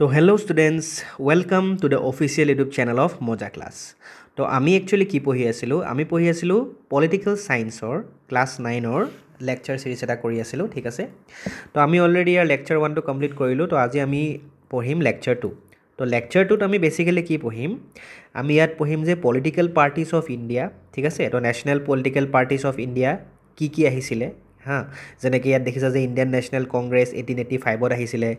So hello students, welcome to the official YouTube channel of Moja Class. তো আমি actually কি পঢ়ি আছিলোঁ আমি পঢ়ি আছিলোঁ পলিটিকেল সায়েন্সৰ ক্লাছ 9ৰ লেকচাৰ সিৰিজ এটা কৰি আছিলোঁ ঠিক আছে তো আমি অলৰেডি ইয়াৰ লেকচাৰ 1 টো কমপ্লিট কৰিলোঁ তো আজি আমি পঢ়িম লেকচাৰ 2 তো লেকচাৰ 2 ত আমি বেসিক্যালি কি পঢ়িম আমি ইয়াত পঢ়িম যে পলিটিকেল পাৰ্টিজ অফ ইণ্ডিয়া ঠিক আছে তো national political parties of India কি আহিছিলে हाँ যেনেকৈ ইয়াত দেখিছা যে ইণ্ডিয়ান নেশ্যনেল কংগ্ৰেছ 1885ত আহিছিলে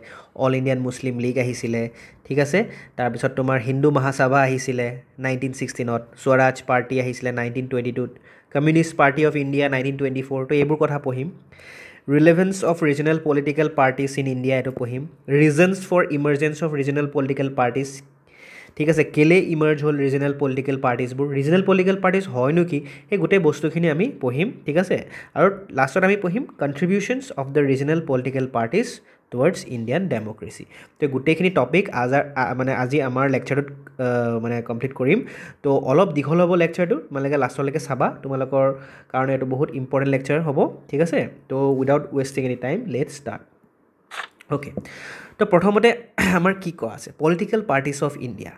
অল ইণ্ডিয়ান মুছলিম লীগ আহিছিলে ঠিক আছে তাৰপিছত তোমাৰ হিন্দু মহাসভা আহিছিলে 1916ত স্বৰাজ পাৰ্টি আহিছিলে 1922ত কমিউনিষ্ট পাৰ্টি অফ ইণ্ডিয়া 1924 তো এইবোৰ কথা পঢ়িম relevance of regional political parties in India এইটো পঢ়িম reasons for emergence of regional political parties ঠিক আছে কেলে ইমাৰ্জ হ'ল ৰিজনেল পলিটিকেল পাৰ্টিজবোৰ ৰিজনেল পলিটিকেল পাৰ্টিজ হয়নো কি সেই গোটেই বস্তুখিনি আমি পঢ়িম ঠিক আছে আৰু লাষ্টত আমি পঢ়িম contributions of the regional political parties towards Indian democracy তো গোটেইখিনি টপিক আজি আমাৰ লেকচাৰটোত মানে কমপ্লিট কৰিম তো অলপ দীঘল হ'ব লেকচাৰটো তোমালোকে লাষ্টলৈকে চাবা তোমালোকৰ কাৰণে এইটো বহুত ইম্পৰ্টেণ্ট লেকচাৰ হ'ব ঠিক আছে তো without wasting any time let's start okay তো প্ৰথমতে আমাৰ কি কোৱা আছে political parties of India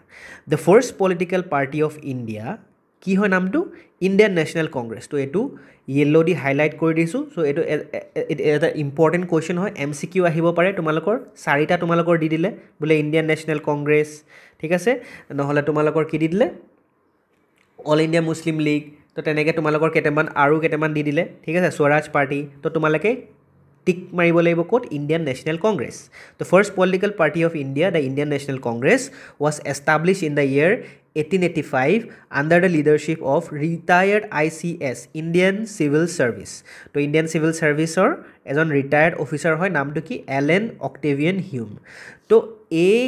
the first political party of India কি হয় নামটো ইণ্ডিয়ান নেশ্যনেল কংগ্ৰেছ তো এইটো য়েল্লো দি হাইলাইট কৰি দিছোঁ চ' এইটো এটা ইম্পৰ্টেণ্ট কুৱেশ্যন হয় MCQ আহিব পাৰে তোমালোকৰ চাৰিটা তোমালোকৰ দি দিলে বোলে ইণ্ডিয়ান নেশ্যনেল কংগ্ৰেছ ঠিক আছে নহ'লে তোমালোকৰ কি দি দিলে অল ইণ্ডিয়া মুছলিম লীগ তো তেনেকৈ তোমালোকৰ কেইটামান দি দিলে ঠিক আছে স্বৰাজ পাৰ্টি তো তোমালোকে টিক মাৰিব লাগিব ক'ত Indian national Congress the first political party of India the Indian national Congress was establish in the year 1885 under the leadership of retired ICS Indian Civil Service তো ইণ্ডিয়ান চিভিল ছাৰ্ভিচৰ এজন ৰিটায়াৰ্ড অফিচাৰ হয় নামটো কি এলেন অক্টেভিয়ান হিউম তো এই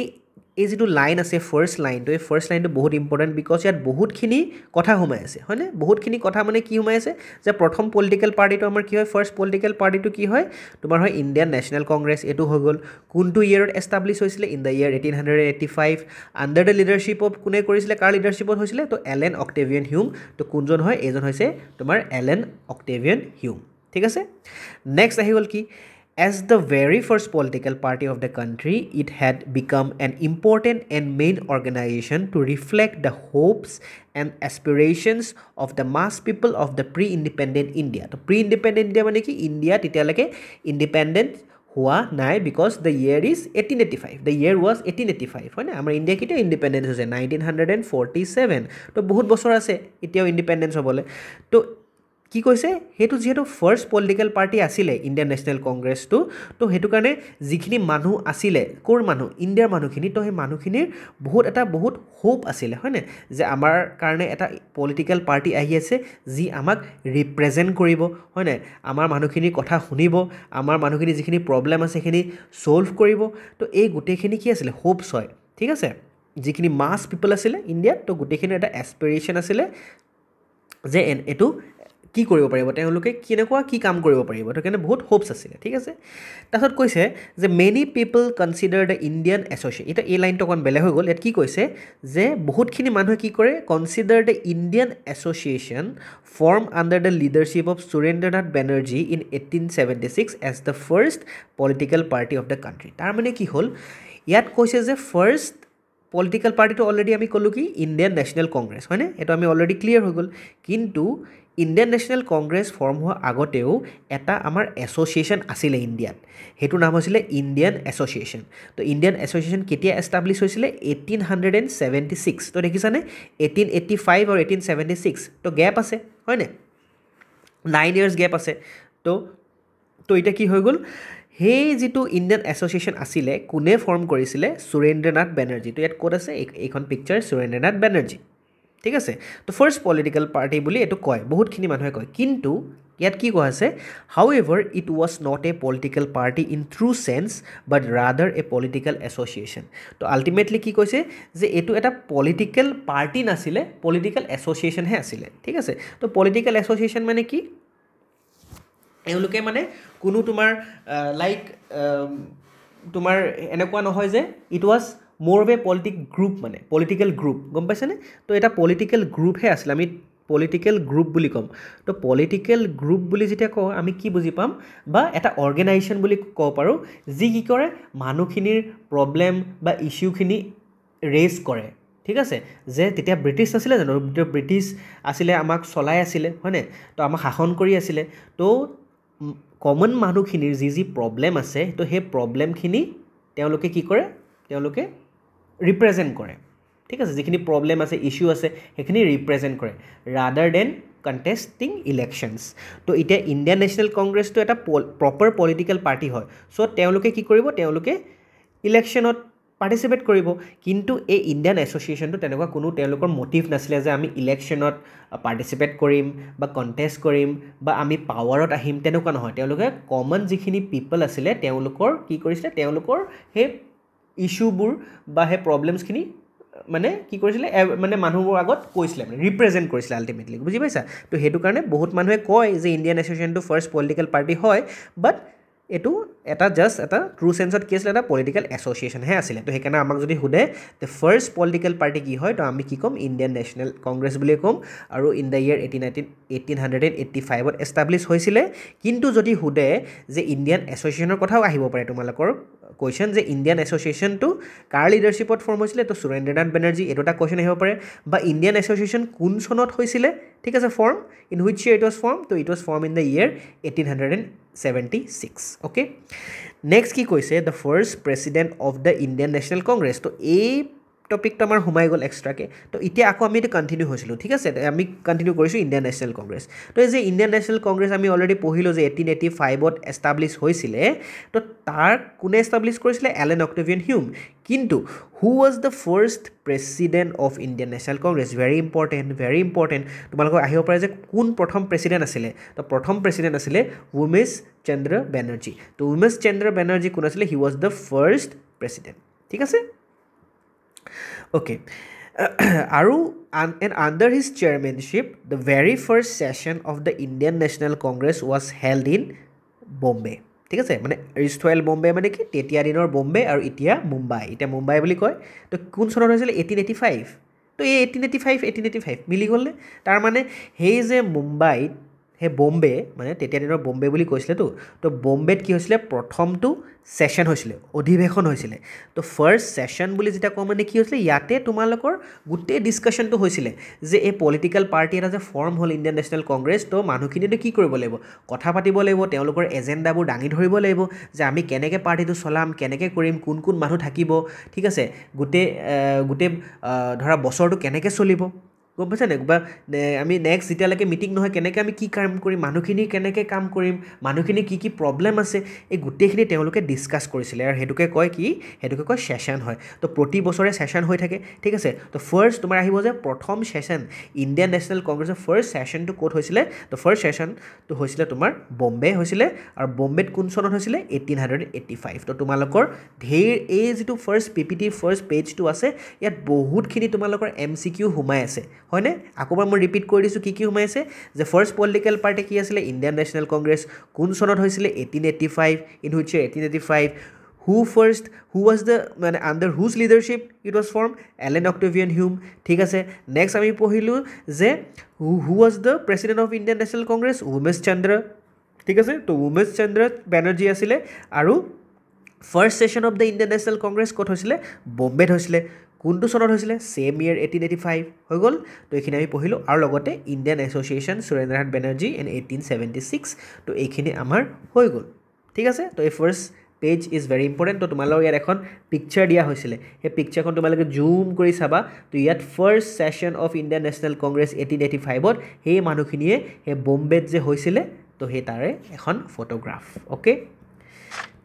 যিটো line আছে first লাইনটো এই ফাৰ্ষ্ট লাইনটো বহুত ইম্পৰ্টেণ্ট বিকজ ইয়াত বহুতখিনি কথা সোমাই আছে হয়নে বহুতখিনি কথা মানে কি সোমাই আছে যে প্ৰথম পলিটিকেল পাৰ্টিটো আমাৰ কি হয় ফাৰ্ষ্ট পলিটিকেল পাৰ্টিটো কি হয় তোমাৰ হয় ইণ্ডিয়ান নেশ্যনেল কংগ্ৰেছ এইটো হৈ গ'ল কোনটো ইয়েৰত এষ্টাব্লিছ হৈছিলে in the year 1885 under the leadership of কোনে কৰিছিলে কাৰ লিডাৰশ্বিপত হৈছিলে তো এলেন অক্টেভিয়ান হিউম তো কোনজন হয় এইজন হৈছে তোমাৰ এলেন অক্টেভিয়ান হিউম ঠিক আছে নেক্সট আহি গ'ল কি As the very first political party of the country, it had become an important and main organization to reflect the hopes and aspirations of the mass people of the pre-independent India. So pre-independent India মানে কি India তেতিয়ালৈকে independent হোৱা নাই because the year is 1885. The year was 1885 হয় না আমাৰ India কেতিয়া independence হৈছে 1947 তো বহুত বছৰ আছে এতিয়াও ইণ্ডিপেণ্ডেন্স হ'বলৈ তো কি কৈছে হেতু যেহেতু ফাৰ্ষ্ট পলিটিকেল পাৰ্টি আছিলে ইণ্ডিয়ান নেশ্যনেল কংগ্ৰেছটো তো হেতু কাৰণে যিখিনি মানুহ আছিলে কোৰ মানুহ ইণ্ডিয়াৰ মানুহখিনি তো সেই মানুহখিনিৰ বহুত হোপ আছিলে হয়নে যে আমাৰ কাৰণে এটা পলিটিকেল পাৰ্টি আহি আছে যি আমাক ৰিপ্ৰেজেণ্ট কৰিব হয়নে আমাৰ মানুহখিনিৰ কথা শুনিব আমাৰ মানুহখিনি যিখিনি প্ৰব্লেম আছে সেইখিনি ছল্ভ কৰিব তো এই গোটেইখিনি কি আছিলে হোপছ হয় ঠিক আছে যিখিনি মাছ পিপল আছিলে ইণ্ডিয়াত তো গোটেইখিনি এটা এছপিৰেশ্যন আছিলে যে এইটো কি কৰিব পাৰিব তেওঁলোকে কেনেকুৱা কি কাম কৰিব পাৰিব তো কাৰণে বহুত হোপছ আছিলে ঠিক আছে তাৰপিছত কৈছে যে many people consider the Indian association এতিয়া এই লাইনটো অকণ বেলেগ হৈ গ'ল ইয়াত কি কৈছে যে বহুতখিনি মানুহে কি কৰে consider the Indian association form under the leadership of Surendranath Banerjee in 1876 as the first political party of the country তাৰমানে কি হ'ল ইয়াত কৈছে যে ফাৰ্ষ্ট পলিটিকেল পাৰ্টিটো অলৰেডি আমি ক'লোঁ কি ইণ্ডিয়ান নেশ্যনেল কংগ্ৰেছ হয়নে এইটো আমি অলৰেডি ক্লিয়াৰ হৈ গ'ল কিন্তু ইণ্ডিয়ান নেশ্যনেল কংগ্ৰেছ ফৰ্ম হোৱা আগতেও এটা আমাৰ এছ'চিয়েশ্যন আছিলে ইণ্ডিয়াত সেইটোৰ নাম হৈছিলে ইণ্ডিয়ান এছ'চিয়েশ্যন তো ইণ্ডিয়ান এছ'চিয়েশ্যন কেতিয়া এষ্টাব্লিছ হৈছিলে 1876 তো দেখিছানে 1885 আৰু 1876 তো গেপ আছে হয়নে 9 years গেপ আছে তো এতিয়া কি হৈ গ'ল সেই যিটো ইণ্ডিয়ান এছ'চিয়েশ্যন আছিলে কোনে ফৰ্ম কৰিছিলে সুৰেন্দ্ৰনাথ বেনাৰ্জী তো ইয়াত ক'ত আছে এইখন পিকচাৰ সুৰেন্দ্ৰনাথ বেনাৰ্জী ঠিক আছে তো ফাৰ্ষ্ট পলিটিকেল পাৰ্টি বুলি এইটো কয় বহুতখিনি মানুহে কয় কিন্তু ইয়াত কি কোৱা আছে however it was not a political party in true sense but rather a political association তো আল্টিমেটলি কি কৈছে যে এইটো এটা পলিটিকেল পাৰ্টি নাছিলে পলিটিকেল এছ'চিয়েশ্যনহে আছিলে ঠিক আছে তো পলিটিকেল এছ'চিয়েশ্যন মানে কি এওঁলোকে মানে কোনো তোমাৰ লাইক তোমাৰ এনেকুৱা নহয় যে ইট ৱাজ মোৰ অফ এ পলিটিক গ্ৰুপ মানে পলিটিকেল গ্ৰুপ গম পাইছেনে তো এটা পলিটিকেল গ্ৰুপহে আছিলে আমি পলিটিকেল গ্ৰুপ বুলি ক'ম তো পলিটিকেল গ্ৰুপ বুলি যেতিয়া কওঁ আমি কি বুজি পাম বা এটা অৰ্গেনাইজেশ্যন বুলি ক'ব পাৰোঁ যি কি কৰে মানুহখিনিৰ প্ৰব্লেম বা ইছ্যুখিনি ৰেজ কৰে ঠিক আছে যে তেতিয়া ব্ৰিটিছ আছিলে জানো ব্ৰিটিছ আছিলে আমাক চলাই আছিলে হয়নে তো আমাক শাসন কৰি আছিলে তো কমন মানুহখিনিৰ যি প্ৰব্লেম আছে তো সেই প্ৰব্লেমখিনি তেওঁলোকে কি কৰে তেওঁলোকে ৰিপ্ৰেজেণ্ট কৰে ঠিক আছে যিখিনি প্ৰব্লেম আছে ইছ্যু আছে সেইখিনি ৰিপ্ৰেজেণ্ট কৰে ৰাদাৰ দেন কণ্টেষ্টিং ইলেকশ্যনছ তো এতিয়া ইণ্ডিয়ান নেশ্যনেল কংগ্ৰেছটো এটা প্ৰপাৰ পলিটিকেল পাৰ্টি হয় চ' তেওঁলোকে কি কৰিব তেওঁলোকে ইলেকশ্যনত পাৰ্টিচিপেট কৰিব কিন্তু এই ইণ্ডিয়ান এছ'চিয়েশ্যনটো তেনেকুৱা কোনো তেওঁলোকৰ মটিভ নাছিলে যে আমি ইলেকশ্যনত পাৰ্টিচিপেট কৰিম বা কণ্টেষ্ট কৰিম বা আমি পাৱাৰত আহিম তেনেকুৱা নহয় তেওঁলোকে কমন যিখিনি পিপল আছিলে তেওঁলোকৰ কি কৰিছিলে তেওঁলোকৰ সেই ইছ্যুবোৰ বা সেই প্ৰব্লেমছখিনি মানে কি কৰিছিলে মানে মানুহবোৰৰ আগত কৈছিলে মানে ৰিপ্ৰেজেণ্ট কৰিছিলে আল্টিমেটলি বুজি পাইছা তো সেইটো কাৰণে বহুত মানুহে কয় যে ইণ্ডিয়ান এছ'চিয়েশ্যনটো ফাৰ্ষ্ট পলিটিকেল পাৰ্টি হয় বাট এইটো এটা জাষ্ট এটা ট্ৰু চেন্সত কি আছিলে এটা পলিটিকেল এছ'চিয়েশ্যনহে আছিলে তো সেইকাৰণে আমাক যদি সোধে দ্য ফাৰ্ষ্ট পলিটিকেল পাৰ্টি কি হয় তো আমি কি ক'ম ইণ্ডিয়ান নেশ্যনেল কংগ্ৰেছ বুলিয়ে ক'ম আৰু ইন দ্য ইয়েৰ 1885ত এষ্টাব্লিছ হৈছিলে কিন্তু যদি সোধে যে ইণ্ডিয়ান এছ'চিয়েশ্যনৰ কথাও আহিব পাৰে তোমালোকৰ কুৱেশ্যন যে ইণ্ডিয়ান এছ'চিয়েশ্যনটো কাৰ লিডাৰশ্বিপত ফৰ্ম হৈছিলে তো সুৰেন্দ্ৰনাথ বেনাৰ্জী এইটো এটা কুৱেশ্যন আহিব পাৰে বা ইণ্ডিয়ান এছ'চিয়েশ্যন কোন চনত হৈছিলে ঠিক আছে form in which year it was form তো it was form in the year 1876 okay next কি কৈছে the first president of the Indian national congress তো এই টপিকটো আমাৰ সোমাই গ'ল এক্সট্ৰাকৈ তো এতিয়া আকৌ আমি এইটো কণ্টিনিউ হৈছিলোঁ ঠিক আছে আমি কণ্টিনিউ কৰিছোঁ ইণ্ডিয়ান নেশ্যনেল কংগ্ৰেছ তো এই যে ইণ্ডিয়ান নেশ্যনেল কংগ্ৰেছ আমি অলৰেডি পঢ়িলোঁ যে 1885ত এষ্টাব্লিছ হৈছিলে তো তাৰ কোনে এষ্টাব্লিছ কৰিছিলে এলেন অক্টেভিয়ান হিউম কিন্তু who was the first president of Indian national Congress very important তোমালোকৰ আহিব পাৰে যে কোন প্ৰথম প্ৰেচিডেণ্ট আছিলে তো প্ৰথম প্ৰেচিডেণ্ট আছিলে উমেশ চন্দ্ৰ বেনাৰ্জী তো উমেশ চন্দ্ৰ বেনাৰ্জী কোন আছিলে he was the first president ঠিক আছে okay and under his chairmanship the very first session of the Indian National Congress was held in Bombay ঠিক আছে মানে ৰিষ্টৱেল বম্বে মানে কি তেতিয়া দিনৰ বম্বে আৰু এতিয়া মুম্বাই বুলি কয় তো কোন চনত হৈছিলে 1885 তো এই 1885 মিলি গ'লনে তাৰ মানে সেই যে মুম্বাইত সেই বম্বে মানে তেতিয়া দিনৰ বম্বে বুলি কৈছিলেতো তো বম্বেত কি হৈছিলে প্ৰথমটো সেশন হৈছিলে অধিৱেশন হৈছিলে তো ফাৰ্ষ্ট সেশন বুলি যেটা কম মানে কি হৈছিলে ইয়াতে তোমালোকৰ গোটেই ডিসকাশনটো হৈছিলে যে এই পলিটিক্যাল পাৰ্টি এটা যে ফৰ্ম হ'ল ইণ্ডিয়ান নেশ্যনেল কংগ্ৰেছ তো মানুহখিনিয়ে কি কৰিব লাগিব কথা পাতিব লাগিব তেওঁলোকৰ এজেন্ডাবোৰ দাঙি ধৰিব লাগিব যে আমি কেনেকৈ পাৰ্টিটো চলাম কেনেকৈ কৰিম কোন মানুহ থাকিব ঠিক আছে গোটেই ধৰা বছৰটো কেনেকৈ চলিব গম পাইছে নে বা আমি নেক্সট যেতিয়ালৈকে মিটিং নহয় কেনেকৈ আমি কি কাম কৰিম মানুহখিনি কেনেকৈ কাম কৰিম মানুহখিনি কি প্ৰব্লেম আছে এই গোটেইখিনি তেওঁলোকে ডিসকাস কৰিছিলে আৰু হেতুকে কয় সেশন হয় তো প্ৰতি বছৰে সেশন হৈ থাকে ঠিক আছে তো ফাৰ্ষ্ট তোমাৰ আহিব যে প্ৰথম সেশন ইণ্ডিয়ান নেশ্যনেল কংগ্ৰেছৰ ফাৰ্ষ্ট সেশনটো ক'ত হৈছিলে তো ফাৰ্ষ্ট সেশনটো হৈছিলে তোমাৰ বম্বে হৈছিলে আৰু বম্বেত কোন চনত হৈছিলে 1885 তো তোমালোকৰ ধেৰ এই যেটো ফাৰ্ষ্ট পিপিটি ফাৰ্ষ্ট পেজটো আছে ইয়াত বহুতখিনি তোমালোকৰ এমসিকিউ সোমাই আছে হয়নে আকৌবাৰ মই ৰিপিট কৰি দিছোঁ কি সোমাই আছে যে ফাৰ্ষ্ট পলিটিক্যাল পাৰ্টি কি আছিলে ইণ্ডিয়ান নেশ্যনেল কংগ্ৰেছ কোন চনত হৈছিলে 1885 in which 1885 who was the মানে under whose leadership it was formed Allen Octavian Hume ঠিক আছে নেক্সট আমি পঢ়িলো যে who was the president of Indian National Congress Umesh চন্দ্ৰ ঠিক আছে তো উমেশ চন্দ্ৰ বেনাৰ্জী আছিলে আৰু first session of the Indian national Congress ক'ত হৈছিলে বম্বেত হৈছিলে কোনটো চনত হৈছিলে সেম ইয়াৰ 1885 হৈ গ'ল তো এইখিনি আমি পঢ়িলোঁ আৰু লগতে Indian association Surendranath Banerjee in 1876 তো এইখিনি আমাৰ হৈ গ'ল ঠিক আছে তো এই first page is very important তো তোমালোকৰ ইয়াত এখন পিকচাৰ দিয়া হৈছিলে সেই পিকচাৰখন তোমালোকে জুম কৰি চাবা তো ইয়াত first session of Indian national congress 1885ত সেই মানুহখিনিয়ে সেই বম্বেত যে হৈছিলে তো সেই তাৰে এখন ফটোগ্ৰাফ অ'কে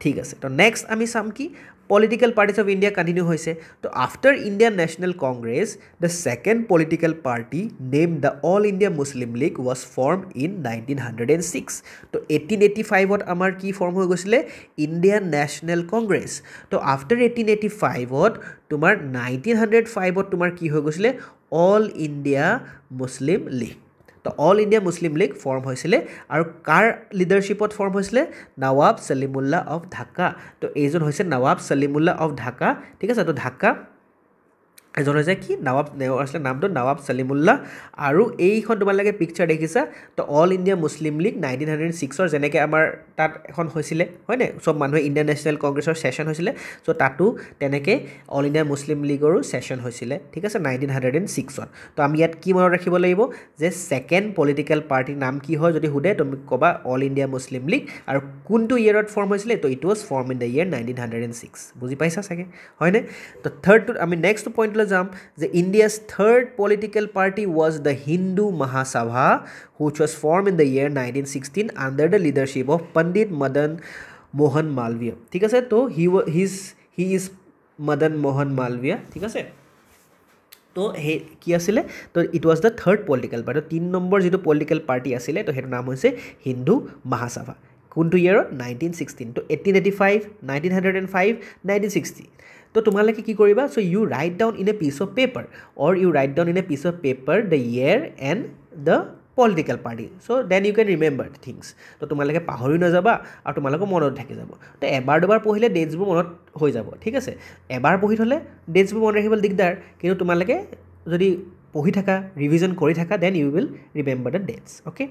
ঠিক আছে তো নেক্সট আমি চাম কি political parties of India continue hoise to after Indian National Congress the second political party named the All India Muslim League was formed in 1906 to 1885 ot amar ki form hoy gosile Indian National Congress to after 1885 ot tumar 1905 ot tumar ki hoy gosile All India Muslim League তো all India Muslim league form হৈছিলে আৰু কাৰ লিডাৰশ্বিপত form হৈছিলে nawab Salimullah of Dhaka তো এইজন হৈছে nawab Salimullah of Dhaka ঠিক আছে তো ঢাকা এজন হৈছে কি নৱাব আছিলে নামটো নৱাব ছালিমুল্লাহ আৰু এইখন তোমালোকে পিকচাৰ দেখিছা তো অল ইণ্ডিয়া মুছলিম লীগ 1906 যেনেকৈ আমাৰ তাত এখন হৈছিলে হয়নে চব মানুহে ইণ্ডিয়ান নেশ্যনেল কংগ্ৰেছৰ ছেশ্যন হৈছিলে চ' তাতো তেনেকৈ অল ইণ্ডিয়া মুছলিম লীগৰো ছেশ্যন হৈছিলে ঠিক আছে 1906 তো আমি ইয়াত কি মনত ৰাখিব লাগিব যে ছেকেণ্ড পলিটিকেল পাৰ্টিৰ নাম কি হয় যদি সোধে তুমি ক'বা অল ইণ্ডিয়া মুছলিম লীগ আৰু কোনটো ইয়েৰত ফৰ্ম হৈছিলে তো it was form in the year 1906 বুজি পাইছা চাগে হয়নে তো থাৰ্ডটো আমি নেক্সট পইণ্টলৈ যাম যে India's third political party was the Hindu Mahasabha which was formed in the year 1916 under the leadership of Pandit Madan Mohan Malviya ঠিক আছে তো he is Madan Mohan Malviya ঠিক আছে তো হে কি আছিলে তো it was the third political party 3 number যেটো পলিটিকেল পাৰ্টি আছিলে তো হেটো নাম হৈছে হিন্দু মহাসভা কোনটো ইয়াৰত 1916 তো 1885 1905 1960 তো তোমালোকে কি কৰিবা so you write down in a piece of paper or you write down in a piece of paper the year and the political party so' then you can remember things তো তোমালোকে পাহৰি নাযাবা আৰু তোমালোকৰ মনত থাকি যাব তো এবাৰ দুবাৰ পঢ়িলে ডেটছবোৰ মনত হৈ যাব ঠিক আছে এবাৰ পঢ়ি থ'লে ডেটছবোৰ মনত ৰাখিবলৈ দিগদাৰ কিন্তু তোমালোকে যদি পঢ়ি থাকা ৰিভিজন কৰি থাকা then you will remember the dates okay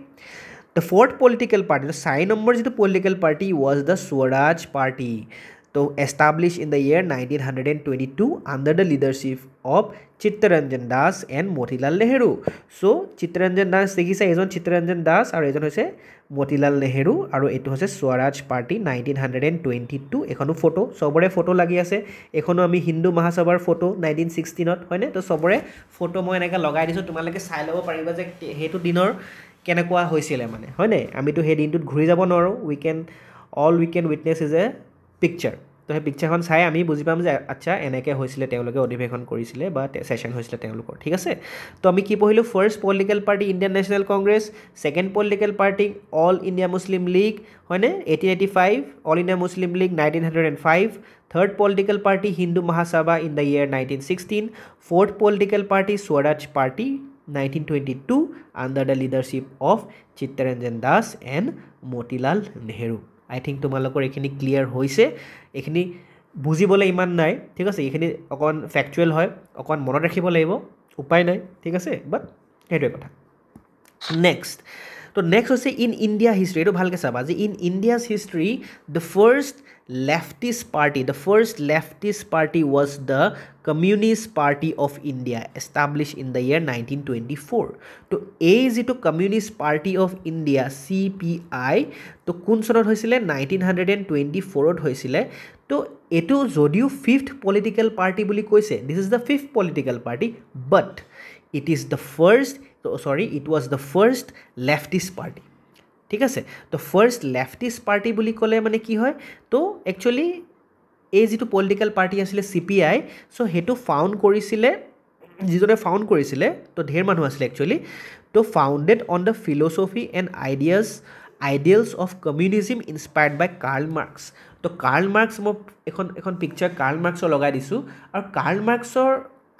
The fourth political party, the sign number is the political party was the Swaraj Party. So established in the year 1922 under the leadership of Chittaranjan Das and Motilal Nehru. So Chittaranjan Das দেখিছে এজন Chittaranjan Das আৰু এজন হৈছে Motilal Nehru আৰু এটো হৈছে Swaraj Party 1922 এখনো photo সবৰে ফটো লাগি আছে এখনো আমি হিন্দু মহাসভাৰ ফটো 1916 ত হয়নে তো সবৰে ফটো মই এনেকা লগাই দিছো তোমালোকে চাই ল'ব পাৰিবা যে হেতু দিনৰ কেনেকুৱা হৈছিলে মানে হয়নে আমিতো সেই দিনটোত ঘূৰি যাব নোৱাৰো we can witness is a picture তো সেই পিকচাৰখন চাই আমি বুজি পাম যে আচ্ছা এনেকৈ হৈছিলে তেওঁলোকে অধিৱেশন কৰিছিলে বা ছেশ্যন হৈছিলে তেওঁলোকৰ ঠিক আছে তো আমি কি পঢ়িলোঁ first political party Indian national congress second political party all India Muslim league হয়নে 1885 all India Muslim league 1905 third political party Hindu Mahasabha in the year 1916 fourth political party Swaraj party 1922 under the leadership of Chittaranjan Das and Motilal Nehru. I think তোমালোকৰ এখিনি clear হৈছে এখিনি বুজিবলৈ ইমান নাই ঠিক আছে এখিনি অকন ফ্যাকচুৱেল হয় অকন মনত ৰাখিব লাগিব উপায় নাই ঠিক আছে বাট হেটোৱে কথা নেক্সট তো নেক্সট হৈছে ইন ইণ্ডিয়া হিষ্ট্ৰী এটো ভালকৈ চাবা যে in India's history the first leftist party was the Communist Party of India established in the year 1924 to is it to Communist Party of India CPI to কোন চনত হৈছিলে 1924 ত হৈছিলে তো এটো যদিও ফিফথ পলিটিকেল পাৰ্টি বুলি কৈছে this is the fifth political party but it was the first leftist party ঠিক আছে তো ফাৰ্ষ্ট লেফটিষ্ট পাৰ্টি বুলি ক'লে মানে কি হয় তো একচুয়ালি এই যেটো পলিটিকেল পাৰ্টি আছিল CPI সো হেতু ফাউন্ড কৰিছিলে যিজনে ফাউন্ড কৰিছিলে তো ঢেৰ মানুহ আছিল একচুয়ালি তো founded on the philosophy and ideals of communism inspired by Karl Marx তো কাৰ্ল মাৰ্কস মই এখন পিকচাৰ কাৰ্ল মাৰ্কসৰ লগাই দিছো আৰু কাৰ্ল মাৰ্কসৰ